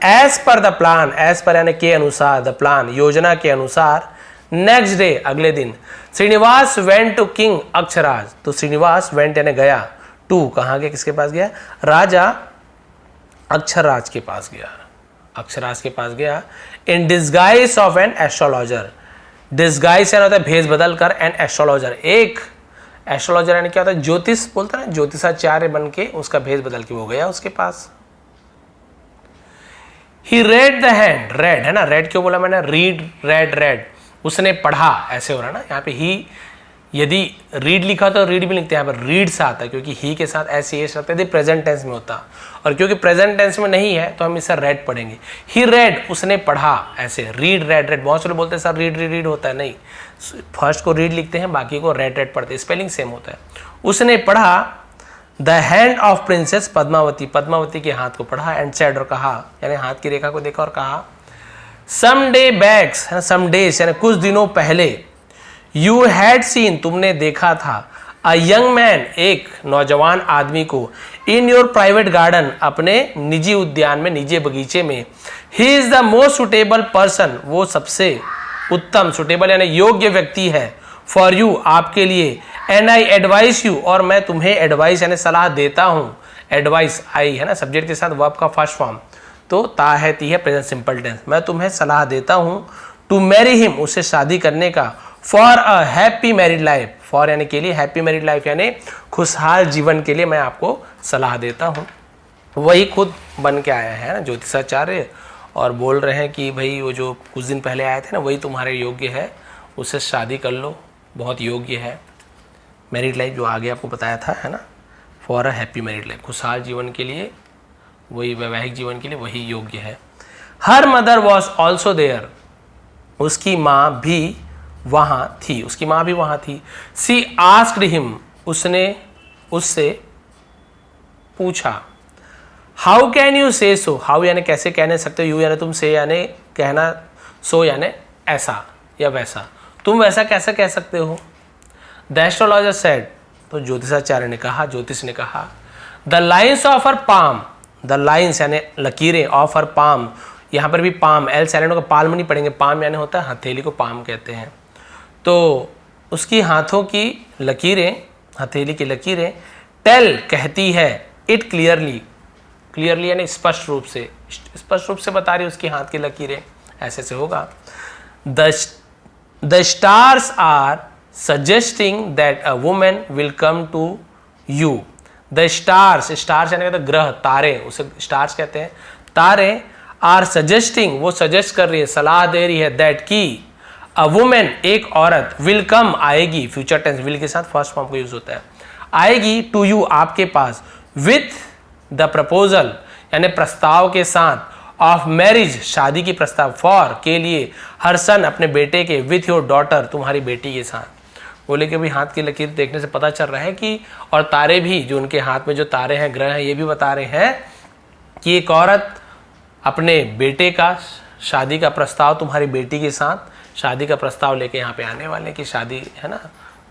As per the plan, as per यानी के अनुसार, द प्लान योजना के अनुसार, नेक्स्ट डे अगले दिन, Srinivas went to king Akshraj, तो श्रीनिवास वेंट यानी गया, टू कहाँ गया, किसके पास गया, राजा अक्षराज के पास गया, अक्षराज के पास गया। In disguise of an astrologer, disguise यानी होता है भेष बदल कर, एन एस्ट्रोलॉजर, एक एस्ट्रोलॉजर यानी क्या होता है, ज्योतिष बोलता है ना, ज्योतिषाचार्य बन के उसका भेष बदल के वो गया उसके पास। ही रेड द हैंड, रेड है ना, रेड क्यों बोला मैंने, रीड रेड रेड, उसने पढ़ा, ऐसे हो रहा है ना, यहाँ पे ही यदि रीड लिखा तो रीड भी लिखते हैं, यहाँ पर रीड से आता है क्योंकि ही के साथ ऐसे एस रखते थे, प्रेजेंट टेंस में होता, और क्योंकि प्रेजेंट टेंस में नहीं है तो हम इसे रेड पढ़ेंगे। ही रेड, उसने पढ़ा, ऐसे रीड रेड रेड। बहुत से लोग बोलते हैं सर रीड रीड होता है, नहीं, फर्स्ट को रीड लिखते हैं, बाकी को रेड रेड पढ़ते हैं, स्पेलिंग सेम होता है। उसने पढ़ा the hand of princess Padmavati, Padmavati के हाथ को पढ़ा, एंड सेड, और कहा, यानी हाथ की रेखा को देखा और कहा, some day backs, some days यानी कुछ दिनों पहले, यू हैड सीन, तुमने देखा था, अ यंग मैन, एक नौजवान आदमी को, इन योर प्राइवेट गार्डन, अपने निजी उद्यान में, निजी बगीचे में, he is the most suitable person, वो सबसे उत्तम, सुटेबल यानी योग्य व्यक्ति है, फॉर यू, आपके लिए, एंड आई एडवाइस यू, और मैं तुम्हें एडवाइस यानी सलाह देता हूँ। एडवाइस आई है ना सब्जेक्ट के साथ वर्ब का फर्स्ट फॉर्म, तो ता है ती है प्रेजेंट सिंपल टेंस, मैं तुम्हें सलाह देता हूँ, टू मैरी हिम, उससे शादी करने का, for a happy married life, for यानी के लिए, हैप्पी मैरिड लाइफ यानी खुशहाल जीवन के लिए मैं आपको सलाह देता हूँ। वही खुद बन के आया है ना ज्योतिषाचार्य, और बोल रहे हैं कि भाई वो जो कुछ दिन पहले आए थे ना वही तुम्हारे योग्य है, उससे शादी कर लो, बहुत योग्य है। मैरिड लाइफ जो आगे आपको बताया था है ना, for a happy married life, खुशहाल जीवन के लिए, वही वैवाहिक जीवन के लिए वही योग्य है। Her mother was also there, उसकी माँ भी वहाँ थी, उसकी माँ भी वहाँ थी। सी आस्क्ड हिम, उसने उससे पूछा। हाउ कैन यू से सो, हाउ यानी कैसे कहने सकते हो, यू यानी तुम, से यानी कहना, सो यानी ऐसा या वैसा, तुम वैसा कैसे कह सकते हो। द एस्ट्रोलॉजर सेड, तो ज्योतिषाचार्य ने कहा, ज्योतिष ने कहा, the lines of her palm, the lines यानी लकीरें, ऑफ हर पाम, यहाँ पर भी पाम, एल साइलेंट का पाल्म नहीं पढ़ेंगे, पाम यानी होता है हथेली को पाम कहते हैं, तो उसकी हाथों की लकीरें, हथेली की लकीरें, टेल कहती है, इट क्लियरली, क्लियरली यानी स्पष्ट रूप से, स्पष्ट रूप से बता रही उसकी हाथ की लकीरें, ऐसे से होगा। The stars are suggesting that a women will come to you. The stars, stars यानी कहते ग्रह, तारे, उसे स्टार्स कहते हैं, तारे, आर सजेस्टिंग, वो सजेस्ट कर रही है, सलाह दे रही है, दैट की, अ वुमेन, एक औरत, विल कम, आएगी, फ्यूचर टेंस, विल के साथ फर्स्ट फॉर्म का यूज होता है, आएगी, टू यू, आपके पास, विथ द प्रपोजल यानी प्रस्ताव के साथ, ऑफ मैरिज, शादी की प्रस्ताव, फॉर के लिए, हर सन, अपने बेटे के, विथ योर डॉटर, तुम्हारी बेटी के साथ। बोले कि भाई हाथ की लकीर देखने से पता चल रहा है कि, और तारे भी, जो उनके हाथ में जो तारे हैं, ग्रह हैं, ये भी बता रहे हैं कि एक औरत अपने बेटे का शादी का प्रस्ताव, तुम्हारी बेटी के साथ शादी का प्रस्ताव लेके यहाँ पे आने वाले की शादी है ना,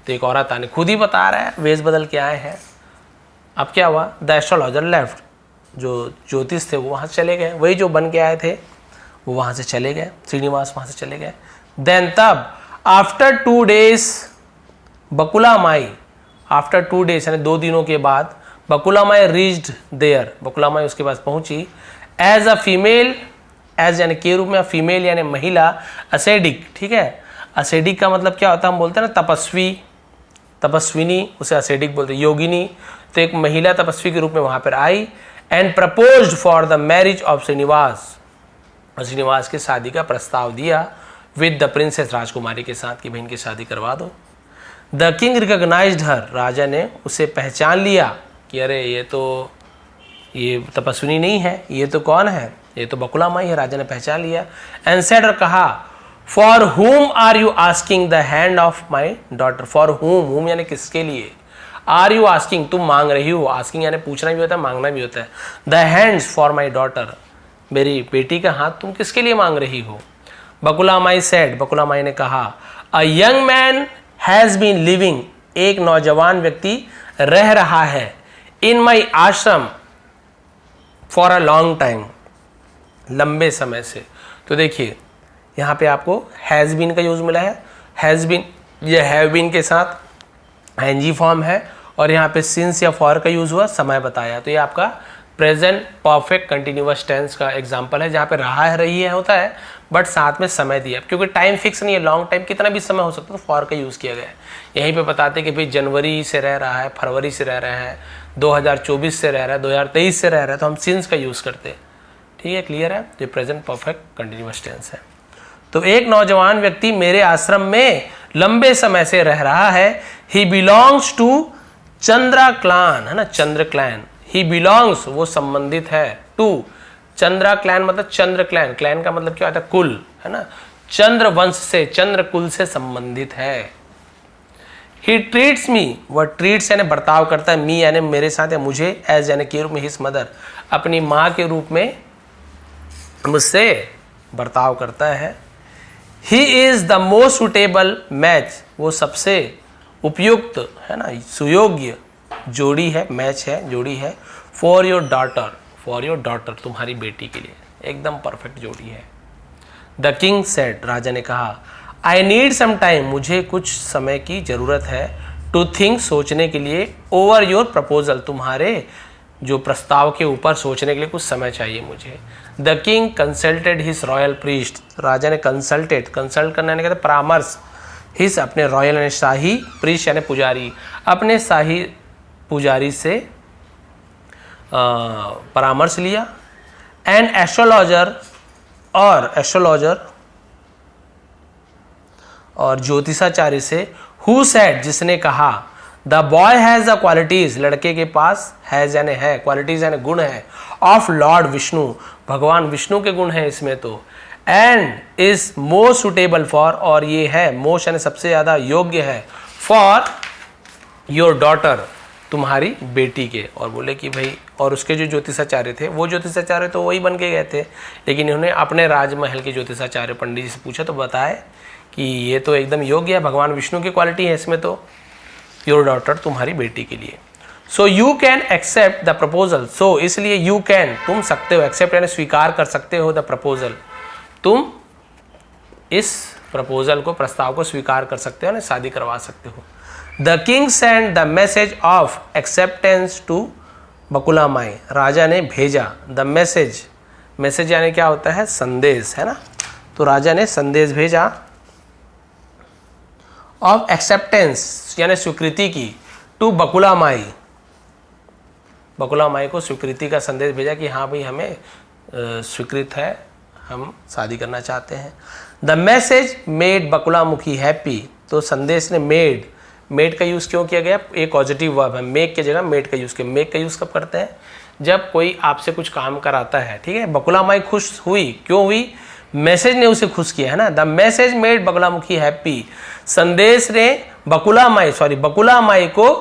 तो एक औरत आने, खुद ही बता रहा है, वेश बदल के आए हैं। अब क्या हुआ, द एस्ट्रोलॉजर लेफ्ट, जो ज्योतिष थे वो वहाँ से चले गए, वही जो बन के आए थे वो वहाँ से चले गए, श्रीनिवास वहाँ से चले गए। देन तब, आफ्टर 2 days, बकुला माई, आफ्टर 2 days यानी 2 दिनों के बाद, बकुला माई रीच्ड देयर, बकुला माई उसके पास पहुंची, एज अ फीमेल, एज यानी के रूप में, फीमेल यानी महिला, असेडिक, ठीक है, असेडिक का मतलब क्या होता है, हम बोलते हैं ना तपस्वी, तपस्विनी, उसे असेडिक बोलते हैं, योगिनी, तो एक महिला तपस्वी के रूप में वहां पर आई, and proposed for the marriage of Srinivas, और श्रीनिवास की शादी का प्रस्ताव दिया, विद द प्रिंसेस, राजकुमारी के साथ, कि बहन की शादी करवा दो। द किंग रिकॉग्नाइज्ड हर, राजा ने उसे पहचान लिया कि अरे ये तपस्विनी नहीं है, ये तो कौन है, ये तो बकुला माई है, राजा ने पहचान लिया। एंड सेड, और कहा, for whom are you asking the hand of my daughter, for whom, whom यानी किसके लिए, आर यू आस्किंग, तुम मांग रही हो, आस्किंग यानी पूछना भी होता है, मांगना भी होता है, the hands for my daughter, मेरी बेटी का हाथ तुम किसके लिए मांग रही हो। बकुला माई सेड, बकुला माई ने कहा, a young man has been living, एक नौजवान व्यक्ति रह रहा है, इन माई आश्रम, फॉर अ लॉन्ग टाइम, लंबे समय से। तो देखिए यहाँ पे आपको हैज़ बीन का यूज मिला है, हैज़ बीन ये हैव बीन के साथ एनजी फॉर्म है, और यहाँ पे सिंस या फॉर का यूज हुआ, समय बताया, तो ये आपका प्रेजेंट परफेक्ट कंटिन्यूअस टेंस का एग्जांपल है, जहाँ पे रहा है, रही है होता है, बट साथ में समय दिया, क्योंकि टाइम फिक्स नहीं है, लॉन्ग टाइम कितना भी समय हो सकता है, तो फॉर का यूज़ किया गया है। यहीं पे बताते कि भाई जनवरी से रह रहा है, फरवरी से रह रहा है, 2024 से रह रहा है, 2023 से रह रहा है, तो हम सिंस का यूज़ करते हैं, ठीक है, क्लियर है, तो प्रेजेंट परफेक्ट कंटिन्यूअस टेंस है। तो एक नौजवान व्यक्ति मेरे आश्रम में लंबे समय से रह रहा है। He belongs to Chandra clan, है ना, चंद्र क्लैन। ही बिलोंग्स वो संबंधित है, टू चंद्रा क्लैन मतलब चंद्र क्लैन, क्लैन का मतलब क्या होता है, कुल, है ना, चंद्र वंश से, चंद्र कुल से संबंधित है। ही ट्रीट्स मी, वह ट्रीट्स यानी बर्ताव करता है, मी यानी मेरे साथ या मुझे, एज यानी के रूप में, हिज मदर अपनी माँ के रूप में मुझसे बर्ताव करता है। He is the most suitable match, वो सबसे उपयुक्त, है ना, सुयोग्य जोड़ी है, मैच है, जोड़ी है, for your daughter, for your daughter तुम्हारी बेटी के लिए, एकदम परफेक्ट जोड़ी है। द किंग सेड, राजा ने कहा, आई नीड सम टाइम, मुझे कुछ समय की जरूरत है, टू थिंक सोचने के लिए, ओवर योर प्रपोजल तुम्हारे जो प्रस्ताव के ऊपर सोचने के लिए कुछ समय चाहिए मुझे। The king consulted his royal priest, राजा ने कंसल्टेड, कंसल्ट करना यानी कहते परामर्श, हिज अपने रॉयल यानी शाही, प्रीस्ट यानी पुजारी, अपने शाही पुजारी से परामर्श लिया। एंड एस्ट्रोलॉजर, और एस्ट्रोलॉजर और ज्योतिषाचार्य से, हु सेड जिसने कहा, the boy has the qualities, लड़के के पास हैज यानी है, क्वालिटीज यानी गुण है, ऑफ लॉर्ड विष्णु, भगवान विष्णु के गुण हैं इसमें तो, and is most suitable for, और ये है मोस्ट यानी सबसे ज्यादा योग्य है, फॉर योर डॉटर तुम्हारी बेटी के। और बोले कि भाई, और उसके जो ज्योतिषाचार्य थे, वो ज्योतिषाचार्य तो वही बन के गए थे, लेकिन इन्होंने अपने राजमहल के ज्योतिषाचार्य पंडित जी से पूछा तो बताए कि ये तो एकदम योग्य है, भगवान विष्णु की क्वालिटी है इसमें तो, योर डॉटर तुम्हारी बेटी के लिए। So you can accept the proposal, so इसलिए यू कैन तुम सकते हो, एक्सेप्ट यानी स्वीकार कर सकते हो, द प्रपोजल तुम इस प्रपोजल को, प्रस्ताव को स्वीकार कर सकते हो ना, शादी करवा सकते हो। The king send the message of acceptance to Bakula Mai, राजा ने भेजा, द मैसेज, मैसेज यानी क्या होता है, संदेश, है ना, तो राजा ने संदेश भेजा, ऑफ एक्सेप्टेंस यानी स्वीकृति की, टू बकुला माई, बकुला माई को स्वीकृति का संदेश भेजा कि हाँ भाई हमें स्वीकृत है, हम शादी करना चाहते हैं। द मैसेज मेड बकुला मुखी हैप्पी, तो संदेश ने मेड, मेड का यूज़ क्यों किया गया, एक पॉजिटिव वर्ब है, मेक की जगह मेड का यूज़ किया। मेक का यूज़ कब करते हैं, जब कोई आपसे कुछ काम कराता है, ठीक है। बकुला माई खुश हुई, क्यों हुई, मैसेज ने उसे खुश किया, है ना। द मैसेज मेड बकुला मुखी हैप्पी, संदेश ने बकुला माई को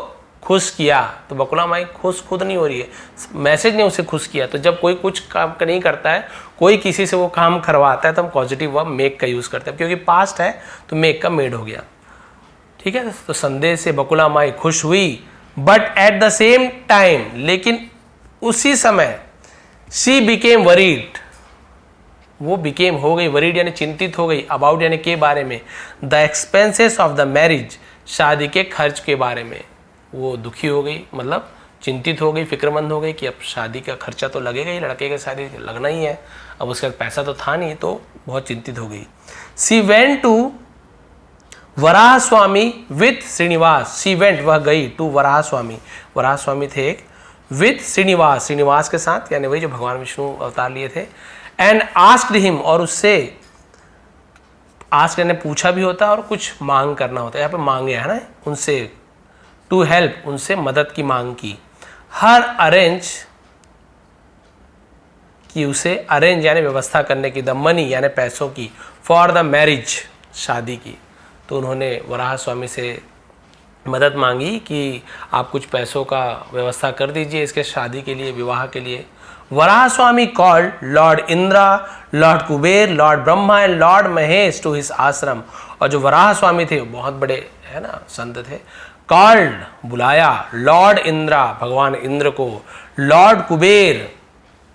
खुश किया। तो बकुला माई खुश खुद नहीं हो रही है, मैसेज ने उसे खुश किया। तो जब कोई कुछ काम नहीं करता है, कोई किसी से वो काम करवाता है, तो हम पॉजिटिव वर्ब मेक का यूज़ करते हैं, क्योंकि पास्ट है तो मेक का मेड हो गया, ठीक है। तो संदेश से बकुला माई खुश हुई, but at the same time, लेकिन उसी समय, शी बिकेम वरीड, वो बिकेम हो गई, वरीड यानी चिंतित हो गई, अबाउट यानी के बारे में, the expenses of the marriage, शादी के खर्च के बारे में वो दुखी हो गई, मतलब चिंतित हो गई, फिक्रमंद हो गई कि अब शादी का खर्चा तो लगेगा ही, लड़के के शादी लगना ही है, अब उसका पैसा तो था नहीं, तो बहुत चिंतित हो गई। She went to Varaha Swami with Srinivas, she went वह गई, टू वराह स्वामी, वराह स्वामी थे एक, विथ श्रीनिवास, श्रीनिवास के साथ, यानी वही जो भगवान विष्णु अवतार लिए थे। एंड आस्क्ड हिम, और उससे, आस्क यानी पूछा भी होता है और कुछ मांग करना होता है, यहाँ पे मांगे, है ना, उनसे, टू हेल्प, उनसे मदद की मांग की। हर अरेंज की, उसे अरेंज यानी व्यवस्था करने की, द मनी यानी पैसों की, फॉर द मैरिज शादी की। तो उन्होंने वराह स्वामी से मदद मांगी कि आप कुछ पैसों का व्यवस्था कर दीजिए इसके शादी के लिए, विवाह के लिए। Varaha Swami called lord Indra, lord Kuber, lord Brahma and lord Mahesh to his ashram, और जो वराह स्वामी थे बहुत बड़े, है ना, संत थे। कॉल्ड बुलाया, लॉर्ड इंद्रा भगवान इंद्र को, लॉर्ड कुबेर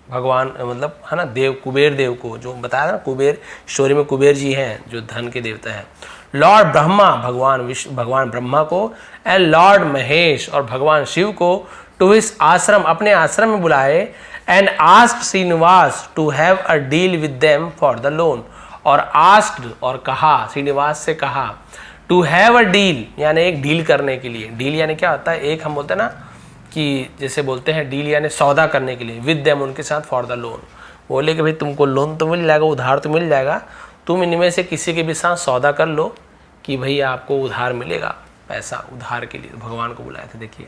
भगवान मतलब, है ना, देव, कुबेर देव को, जो बताया ना कुबेर स्टोरी में, कुबेर जी हैं जो धन के देवता हैं। लॉर्ड ब्रह्मा भगवान ब्रह्मा को, एंड लॉर्ड महेश और भगवान शिव को, टू हिज आश्रम अपने आश्रम में बुलाए। And asked Srinivas to have a deal with them for the loan, और आस्क्ड और कहा, श्रीनिवास से कहा, टू हैव अ डील यानी एक डील करने के लिए। डील यानी क्या होता है, एक हम बोलते हैं ना कि जैसे बोलते हैं डील यानी सौदा करने के लिए, विद देम उनके साथ, फॉर द लोन। बोले कि भाई तुमको लोन तो मिल जाएगा, उधार तो मिल जाएगा, तुम इनमें से किसी के भी साथ सौदा कर लो कि भैया आपको उधार मिलेगा, पैसा उधार के लिए भगवान को बुलाए थे। देखिए,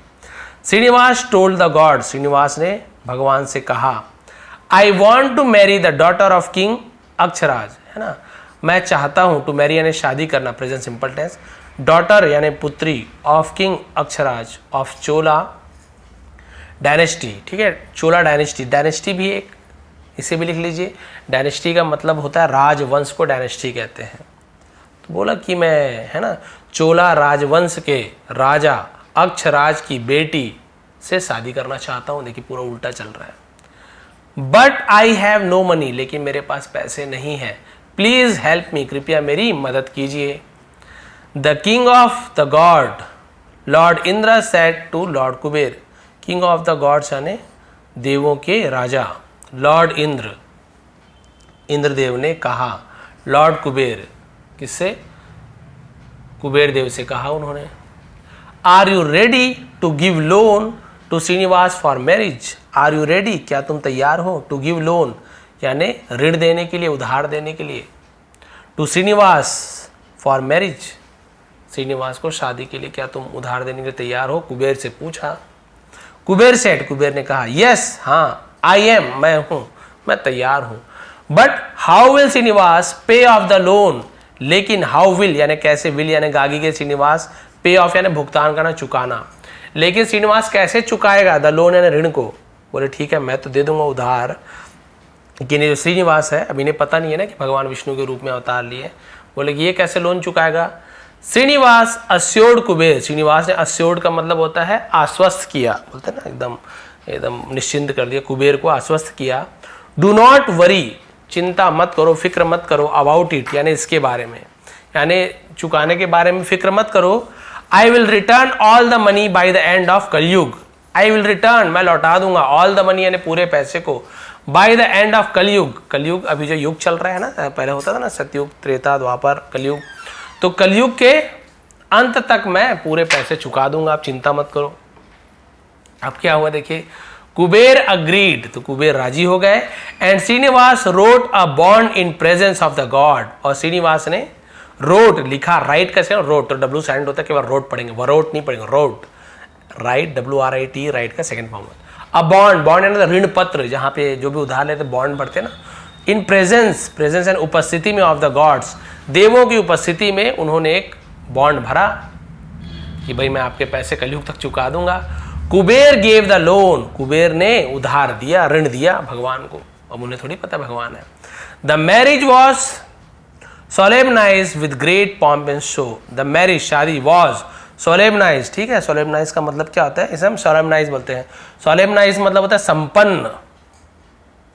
Srinivas told the god, Srinivas ने भगवान से कहा, I want to marry the daughter of king Akshraj, है ना, मैं चाहता हूं, टू मैरी यानी शादी करना, प्रेजेंट सिंपल टेंस, डॉटर यानी पुत्री, of king Akshraj, of Chola dynasty, ठीक है, चोला डायनेस्टी, डायनेस्टी भी एक, इसे भी लिख लीजिए, डायनेस्टी का मतलब होता है राजवंश को डायनेस्टी कहते हैं। तो बोला कि मैं, है ना, चोला राजवंश के राजा अक्षराज की बेटी से शादी करना चाहता हूं। देखिए पूरा उल्टा चल रहा है। But I have no money, लेकिन मेरे पास पैसे नहीं है, प्लीज हेल्प मी, कृपया मेरी मदद कीजिए। The king of the god lord Indra said to lord Kuber, king of the gods यानी देवों के राजा, लॉर्ड इंद्र, इंद्रदेव ने कहा, लॉर्ड कुबेर, किससे, कुबेर देव से कहा उन्होंने, are you ready to give loan to Srinivas for marriage, are you ready, क्या तुम तैयार हो, टू गिव लोन यानी ऋण देने के लिए, उधार देने के लिए, to Srinivas for marriage, Srinivas को शादी के लिए क्या तुम उधार देने के लिए तैयार हो, कुबेर से पूछा। कुबेर सेठ, कुबेर ने कहा, यस, हाँ, आई एम, मैं हूं, मैं तैयार हूं। बट हाउ विल श्रीनिवास पे ऑफ द लोन, लेकिन हाउ विल यानी कैसे, विल यानी गागी के श्रीनिवास, पे ऑफ यानी भुगतान करना, चुकाना, लेकिन श्रीनिवास कैसे चुकाएगा, द लोन यानी ऋण को। बोले ठीक है मैं तो दे दूंगा उधार, लेकिन ये जो श्रीनिवास है अभी इन्हें पता नहीं है ना कि भगवान विष्णु के रूप में अवतार लिए। बोले कि ये कैसे लोन चुकाएगा। श्रीनिवास अस्योर्ड कुबेर, श्रीनिवास ने अस्योर्ड का मतलब होता है आश्वस्त किया, बोलते हैं ना, एकदम एकदम निश्चिंत कर दिया, कुबेर को आश्वस्त किया। डू नॉट वरी, चिंता मत करो, फिक्र मत करो, अबाउट इट यानी इसके बारे में, यानी चुकाने के बारे में फिक्र मत करो। I will return all the money by the end of कलयुग, आई विल रिटर्न मैं लौटा दूंगा, ऑल द मनी यानी पूरे पैसे को, बाय द एंड ऑफ कलयुग, कलयुग अभी जो युग चल रहा है ना, पहले होता था ना सतयुग, त्रेता, द्वापर, कलयुग, तो कलयुग के अंत तक मैं पूरे पैसे चुका दूंगा, आप चिंता मत करो। अब क्या हुआ देखिए, कुबेर अग्रीड, तो कुबेर राजी हो गए। And Srinivas wrote a bond in presence of the god, और श्रीनिवास ने रोट लिखा, राइट कैसे, रोट तो डब्ल्यू साइलेंट होता है, केवल रोट पढ़ेंगे, वरोट नहीं पढ़ेंगे, रोट, राइट, WRIT, राइट का second form. A bond, bond यानी ऋण पत्र, जहां पे जो भी उधार लेते बॉन्ड भरते ना, इन प्रेजेंस, प्रेजेंस यानी उपस्थिति में, ऑफ द गॉड्स, देवों की उपस्थिति में उन्होंने एक बॉन्ड भरा कि भाई मैं आपके पैसे कलयुग तक चुका दूंगा। Kuber gave the loan, Kuber ने उधार दिया, ऋण दिया भगवान को, अब उन्हें थोड़ी पता भगवान है। The marriage was solemnized with great pomp and show, the marriage शादी वॉज सोलेमनाइज, ठीक है, सोलेमनाइज का मतलब क्या होता है, इसे हम सोलेमनाइज बोलते हैं। सोलेमनाइज मतलब होता है संपन्न,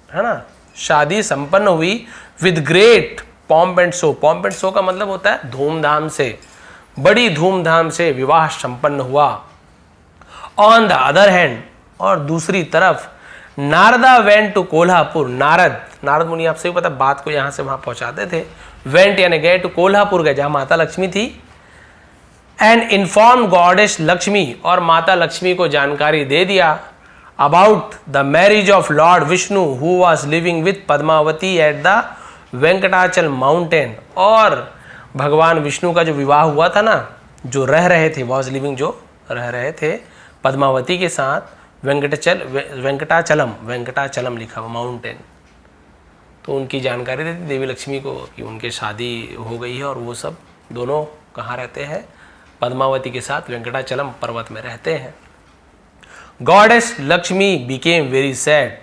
है ना, शादी संपन्न हुई, with great pomp and show, pomp and show का मतलब होता है धूमधाम से, बड़ी धूमधाम से विवाह संपन्न हुआ। ऑन द अदर हैंड, और दूसरी तरफ, नारदा वेंट टू कोल्हापुर, नारद, नारद मुनि आपसे भी पता बात को यहां से वहां पहुंचाते थे, वेंट यानी गए, टू कोल्हापुर गए जहां माता लक्ष्मी थी, एंड इन्फॉर्म गॉडेस लक्ष्मी, और माता लक्ष्मी को जानकारी दे दिया, about the marriage of Lord Vishnu who was living with Padmavati at the Venkatachal mountain, और भगवान विष्णु का जो विवाह हुआ था ना, जो रह रहे थे, वॉज लिविंग जो रह रहे थे पद्मावती के साथ, वेंकटाचलम, वेंकटाचलम लिखा हुआ माउंटेन, तो उनकी जानकारी देती देवी लक्ष्मी को कि उनके शादी हो गई है, और वो सब दोनों कहाँ रहते हैं, पद्मावती के साथ वेंकटाचलम पर्वत में रहते हैं। Goddess Lakshmi became very sad,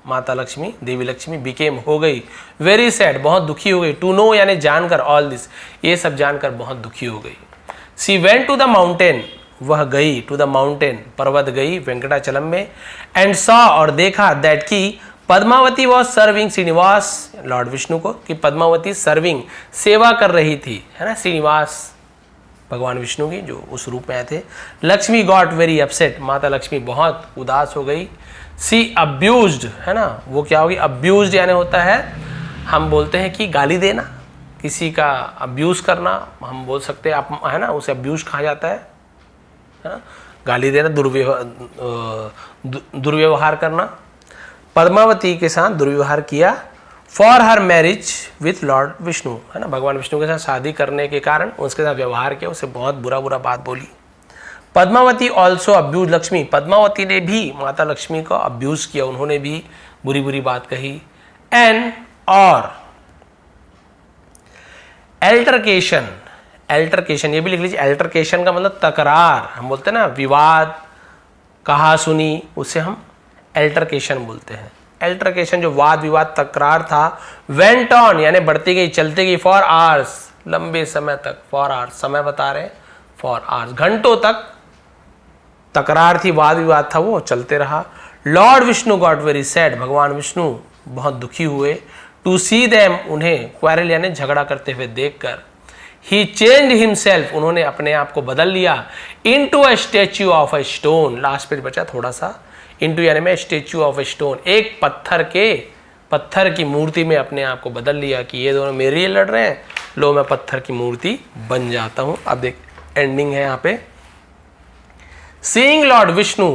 माता लक्ष्मी, देवी लक्ष्मी बिकेम हो गई, वेरी सैड बहुत दुखी हो गई, टू नो यानी जानकर, ऑल दिस ये सब जानकर बहुत दुखी हो गई। She went to the mountain, वह गई, टू द माउंटेन पर्वत गई वेंकटाचलम में, एंड सॉ और देखा, दैट की Padmavati was serving Srinivas, lord Vishnu को, कि पद्मावती सर्विंग सेवा कर रही थी, है ना, श्रीनिवास भगवान विष्णु की जो उस रूप में आए थे। लक्ष्मी गॉट वेरी अपसेट, माता लक्ष्मी बहुत उदास हो गई। सी अब्यूज्ड, है ना, वो क्या होगी, अब्यूज्ड यानी होता है, हम बोलते हैं कि गाली देना, किसी का अब्यूज करना, हम बोल सकते हैं आप, है ना, उसे अब्यूज कहा जाता है ना, गाली देना, दुर्व्यवहार करना। पद्मावती के साथ दुर्व्यवहार किया। For her marriage with Lord Vishnu, है ना, भगवान विष्णु के साथ शादी करने के कारण उसके साथ व्यवहार किया, उसे बहुत बुरा बुरा बात बोली। पद्मावती ऑल्सो अब्यूज लक्ष्मी, पद्मावती ने भी माता लक्ष्मी को अब्यूज किया, उन्होंने भी बुरी बुरी बात कही। एंड और एल्टरकेशन, एल्टरकेशन ये भी लिख लीजिए, एल्टरकेशन का मतलब तकरार, हम बोलते हैं ना विवाद, कहा सुनी, उसे हम एल्टरकेशन बोलते हैं। एल्टरकेशन जो वाद विवाद तकरार था, वेंट ऑन यानी बढ़ती गई, चलती गई, फॉर आवर्स लंबे समय तक, फॉर आवर्स समय बता रहे हैं, फॉर आवर्स घंटों तक तकरार थी, वाद विवाद था, वो चलते रहा। Lord Vishnu got very sad, भगवान विष्णु बहुत दुखी हुए। टू सी देम, उन्हें क्वारल यानी झगड़ा करते हुए देखकर। ही चेंज हिमसेल्फ, उन्होंने अपने आप को बदल लिया। Into a statue of a stone, last page बचा थोड़ा सा, इनटू यानी में स्टेच्यू ऑफ अ स्टोन, एक पत्थर की मूर्ति में अपने आप को बदल लिया कि ये दोनों मेरे लिए लड़ रहे हैं, लो मैं पत्थर की मूर्ति बन जाता हूं। अब देख एंडिंग है यहाँ पे। सीइंग लॉर्ड विष्णु,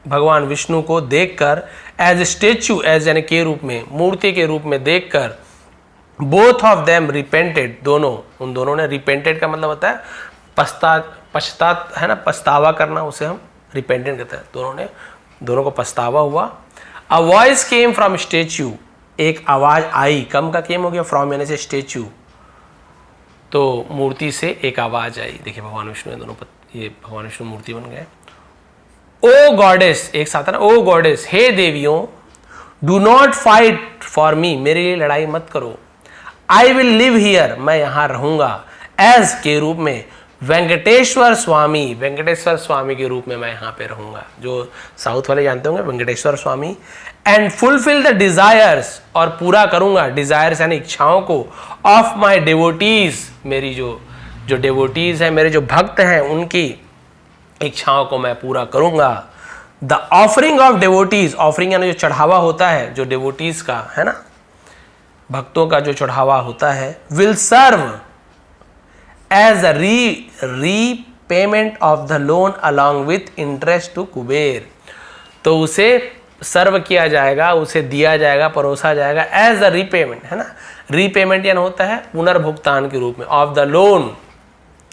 भगवान विष्णु को देखकर, एज स्टेच्यू, एज यानी के रूप में, मूर्ति के रूप में देखकर, बोथ ऑफ देम रिपेंटेड, दोनों, उन दोनों ने, रिपेंटेड का मतलब होता है पश्चात, है ना, पछतावा करना, उसे हम रिपेंटेड कहते हैं। दोनों को पछतावा हुआ। A voice came from statue, एक आवाज आई, कम का केम हो गया, फ्रॉम यानी से स्टेच्यू, तो मूर्ति से एक आवाज आई। देखिए भगवान विष्णु ने दोनों ये भगवान विष्णु मूर्ति बन गए। ओ गॉडेस, एक साथ है ना, ओ गॉडेस, हे देवियों, do not fight for me, मेरे लिए लड़ाई मत करो। आई विल लिव हियर, मैं यहां रहूंगा, एज के रूप में, वेंकटेश्वर स्वामी, वेंकटेश्वर स्वामी के रूप में मैं यहाँ पे रहूंगा, जो साउथ वाले जानते होंगे वेंकटेश्वर स्वामी। एंड फुलफिल द डिजायर्स, और पूरा करूंगा, डिजायर्स यानी इच्छाओं को, ऑफ माई डिवोटीज, मेरी जो डिवोटीज हैं, मेरे जो भक्त हैं, उनकी इच्छाओं को मैं पूरा करूंगा। The offering of devotees, offering यानी जो चढ़ावा होता है, जो डिवोटीज का, है ना, भक्तों का जो चढ़ावा होता है, will serve as a repayment of the loan along with interest to Kuber, तो उसे सर्व किया जाएगा, उसे दिया जाएगा, परोसा जाएगा, एज अ रीपेमेंट, है ना, रीपेमेंट यानी होता है पुनर्भुगतान के रूप में, ऑफ द लोन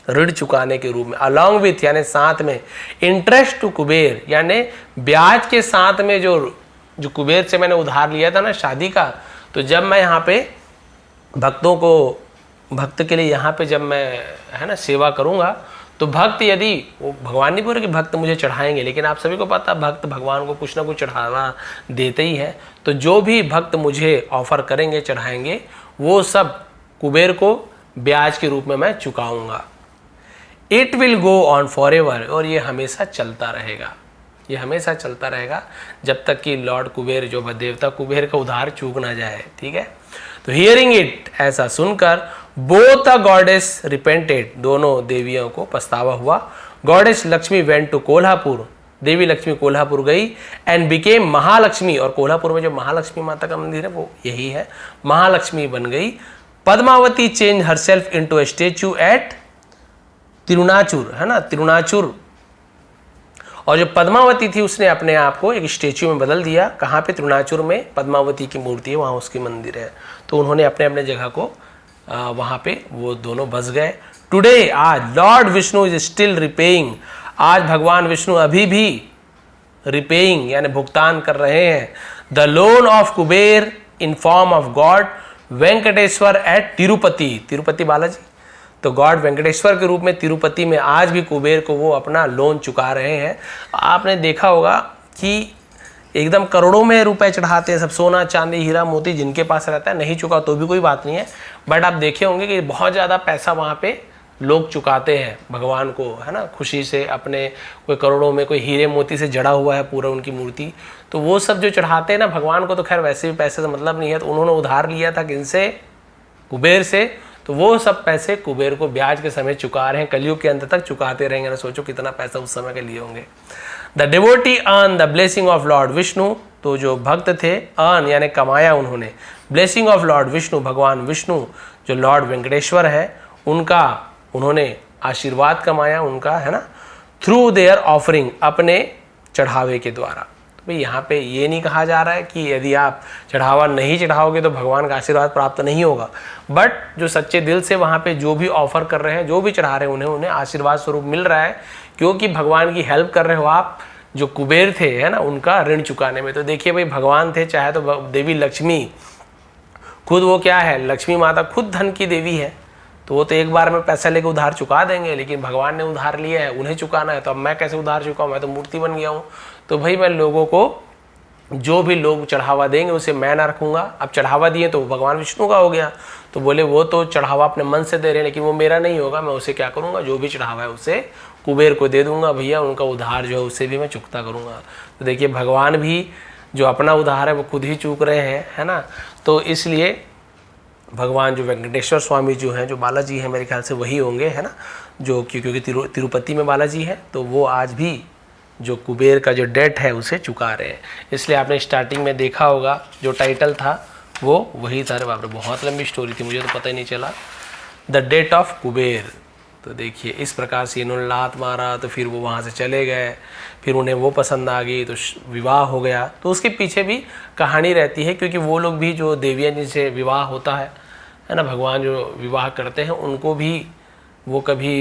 ऋण चुकाने के रूप में, अलॉन्ग विथ यानी साथ में, इंटरेस्ट टू कुबेर यानी ब्याज के साथ में, जो कुबेर से मैंने उधार लिया था ना शादी का, तो जब मैं यहाँ पे भक्तों को, भक्त के लिए यहाँ पे जब मैं, है ना, सेवा करूँगा, तो भक्त यदि, वो भगवान नहीं बोल रहे कि भक्त मुझे चढ़ाएंगे, लेकिन आप सभी को पता भक्त भगवान को कुछ ना कुछ चढ़ावा देते ही है, तो जो भी भक्त मुझे ऑफर करेंगे, चढ़ाएंगे, वो सब कुबेर को ब्याज के रूप में मैं चुकाऊंगा। It will go on for ever, और ये हमेशा चलता रहेगा, ये हमेशा चलता रहेगा जब तक कि लॉर्ड कुबेर, जो देवता कुबेर का उधार चूक ना जाए, ठीक है। तो हियरिंग इट, ऐसा सुनकर, बोथ द गॉडेस रिपेंटेड, दोनों देवियों को पछतावा हुआ। Goddess Lakshmi went to Kolhapur, देवी लक्ष्मी कोल्हापुर गई, एंड बिकेम महालक्ष्मी, और कोल्हापुर में जो महालक्ष्मी माता का मंदिर है वो यही है, महालक्ष्मी बन गई। पद्मावती चेंज हरसेल्फ इनटू ए स्टेच्यू एट तिरुनाचुर, है ना, तिरुनाचुर, और जो पद्मावती थी उसने अपने आप को एक स्टेच्यू में बदल दिया। कहाँ पे? तिरुनाचुर में पद्मावती की मूर्ति है, वहाँ उसकी मंदिर है, तो उन्होंने अपने अपने जगह को वहाँ पे वो दोनों बस गए। टुडे, आज, Lord Vishnu is still repaying, आज भगवान विष्णु अभी भी रिपेइंग यानी भुगतान कर रहे हैं, the loan of Kuber in form of god Venkateshwara at Tirupati, Tirupati Balaji, तो गॉड वेंकटेश्वर के रूप में तिरुपति में आज भी कुबेर को वो अपना लोन चुका रहे हैं। आपने देखा होगा कि एकदम करोड़ों में रुपए चढ़ाते हैं सब, सोना चांदी हीरा मोती जिनके पास रहता है, नहीं चुका तो भी कोई बात नहीं है, बट आप देखे होंगे कि बहुत ज़्यादा पैसा वहाँ पे लोग चुकाते हैं भगवान को, है ना, खुशी से, अपने कोई करोड़ों में कोई हीरे मोती से जड़ा हुआ है पूरा उनकी मूर्ति, तो वो सब जो चढ़ाते हैं ना भगवान को, तो खैर वैसे भी पैसे से मतलब नहीं है, तो उन्होंने उधार लिया था किनसे? कुबेर से, तो वो सब पैसे कुबेर को ब्याज के समय चुका रहे हैं, कलयुग के अंत तक चुकाते रहेंगे ना, सोचो कितना पैसा उस समय के लिए होंगे। The devotee earn the blessing of Lord Vishnu, तो जो भक्त थे अर्न यानी कमाया उन्होंने, ब्लेसिंग ऑफ लॉर्ड विष्णु, भगवान विष्णु जो लॉर्ड वेंकटेश्वर है उनका उन्होंने आशीर्वाद कमाया उनका, है ना, थ्रू देयर ऑफरिंग, अपने चढ़ावे के द्वारा। तो भाई यहाँ पे ये नहीं कहा जा रहा है कि यदि आप चढ़ावा नहीं चढ़ाओगे तो भगवान का आशीर्वाद प्राप्त नहीं होगा, बट जो सच्चे दिल से वहाँ पे जो भी ऑफर कर रहे हैं, जो भी चढ़ा रहे हैं, उन्हें आशीर्वाद स्वरूप मिल रहा है, क्योंकि भगवान की हेल्प कर रहे हो आप। जो कुबेर थे, है ना, उनका ऋण चुकाने में। तो देखिए भाई, भगवान थे, चाहे तो देवी लक्ष्मी खुद, वो क्या है, लक्ष्मी माता खुद धन की देवी है, तो वो तो एक बार में पैसा लेके उधार चुका देंगे, लेकिन भगवान ने उधार लिया है, उन्हें चुकाना है, तो अब मैं कैसे उधार चुकाऊं, मैं तो मूर्ति बन गया हूँ। तो भाई मैं लोगों को, जो भी लोग चढ़ावा देंगे उसे मैं ना रखूंगा। अब चढ़ावा दिए तो भगवान विष्णु का हो गया, तो बोले वो तो चढ़ावा अपने मन से दे रहे हैं, लेकिन वो मेरा नहीं होगा, मैं उसे क्या करूंगा, जो भी चढ़ावा है उसे कुबेर को दे दूंगा भैया, उनका उधार जो है उसे भी मैं चुकता करूंगा। तो देखिए, भगवान भी जो अपना उधार है वो खुद ही चूक रहे हैं, है ना। तो इसलिए भगवान जो वेंकटेश्वर स्वामी जो हैं, जो बालाजी हैं, मेरे ख्याल से वही होंगे, है ना, जो क्योंकि तिरुपति में बालाजी है, तो वो आज भी जो कुबेर का जो डेट है उसे चुका रहे हैं। इसलिए आपने स्टार्टिंग में देखा होगा जो टाइटल था वो वही था। अरे बाप रे, बहुत लंबी स्टोरी थी, मुझे तो पता ही नहीं चला, द डेट ऑफ कुबेर। तो देखिए इस प्रकार से इन्होंने लात मारा, तो फिर वो वहाँ से चले गए, फिर उन्हें वो पसंद आ गई, तो विवाह हो गया। तो उसके पीछे भी कहानी रहती है, क्योंकि वो लोग भी जो देवियाँ जिनसे विवाह होता है ना, भगवान जो विवाह करते हैं उनको भी वो कभी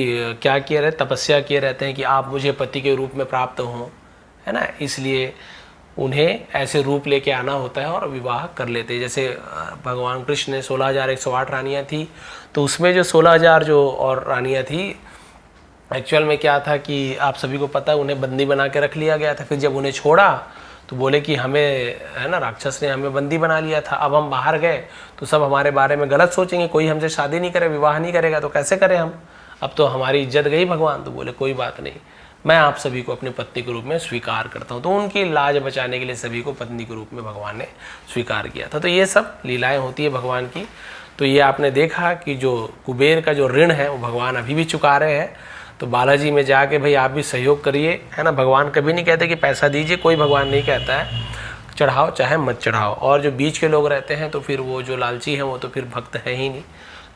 क्या किए रहते, तपस्या किए रहते हैं कि आप मुझे पति के रूप में प्राप्त हों, है ना, इसलिए उन्हें ऐसे रूप लेके आना होता है और विवाह कर लेते हैं। जैसे भगवान कृष्ण ने 16,108 रानियाँ थी, तो उसमें जो 16,000 जो और रानियाँ थी, एक्चुअल में क्या था कि आप सभी को पता है, उन्हें बंदी बना के रख लिया गया था। फिर जब उन्हें छोड़ा तो बोले कि हमें, है ना, राक्षस ने हमें बंदी बना लिया था, अब हम बाहर गए तो सब हमारे बारे में गलत सोचेंगे, कोई हमसे शादी नहीं करे, विवाह नहीं करेगा, तो कैसे करें हम, अब तो हमारी इज्जत गई भगवान। तो बोले कोई बात नहीं, मैं आप सभी को अपनी पत्नी के रूप में स्वीकार करता हूँ। तो उनकी लाज बचाने के लिए सभी को पत्नी के रूप में भगवान ने स्वीकार किया था। तो ये सब लीलाएँ होती है भगवान की। तो ये आपने देखा कि जो कुबेर का जो ऋण है वो भगवान अभी भी चुका रहे हैं। तो बालाजी में जाके भाई आप भी सहयोग करिए, है ना। भगवान कभी नहीं कहते कि पैसा दीजिए, कोई भगवान नहीं कहता है, चढ़ाओ चाहे मत चढ़ाओ। और जो बीच के लोग रहते हैं तो फिर वो जो लालची हैं वो तो फिर भक्त है ही नहीं।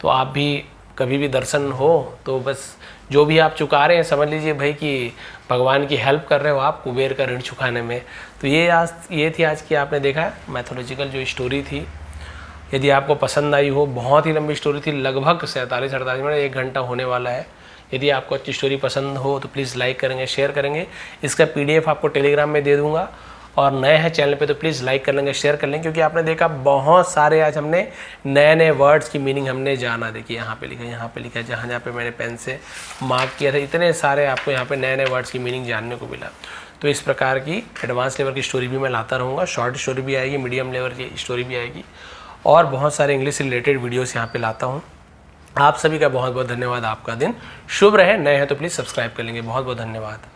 तो आप भी कभी भी दर्शन हो तो बस जो भी आप चुका रहे हैं समझ लीजिए भाई कि भगवान की हेल्प कर रहे हो आप कुबेर का ऋण चुकाने में। तो ये थी आज की आपने देखा मैथोलॉजिकल जो स्टोरी थी। यदि आपको पसंद आई हो, बहुत ही लंबी स्टोरी थी, लगभग 47-48 मिनट, 1 घंटा होने वाला है। यदि आपको अच्छी स्टोरी पसंद हो तो प्लीज़ लाइक करेंगे, शेयर करेंगे। इसका PDF आपको टेलीग्राम में दे दूंगा। और नए हैं चैनल पे तो प्लीज़ लाइक कर लेंगे, शेयर कर लेंगे, क्योंकि आपने देखा बहुत सारे आज हमने नए नए वर्ड्स की मीनिंग हमने जाना। देखिए यहाँ पे लिखा है, जहाँ पे मैंने पेन से मार्क किया था, इतने सारे आपको यहाँ पे नए नए वर्ड्स की मीनिंग जानने को मिला। तो इस प्रकार की एडवांस लेवल की स्टोरी भी मैं लाता रहूँगा। शॉर्ट स्टोरी भी आएगी, मीडियम लेवल की स्टोरी भी आएगी, और बहुत सारे इंग्लिश से रिलेटेड वीडियोस यहाँ पे लाता हूँ। आप सभी का बहुत बहुत धन्यवाद। आपका दिन शुभ रहे। नए हैं तो प्लीज़ सब्सक्राइब कर लेंगे। बहुत बहुत धन्यवाद।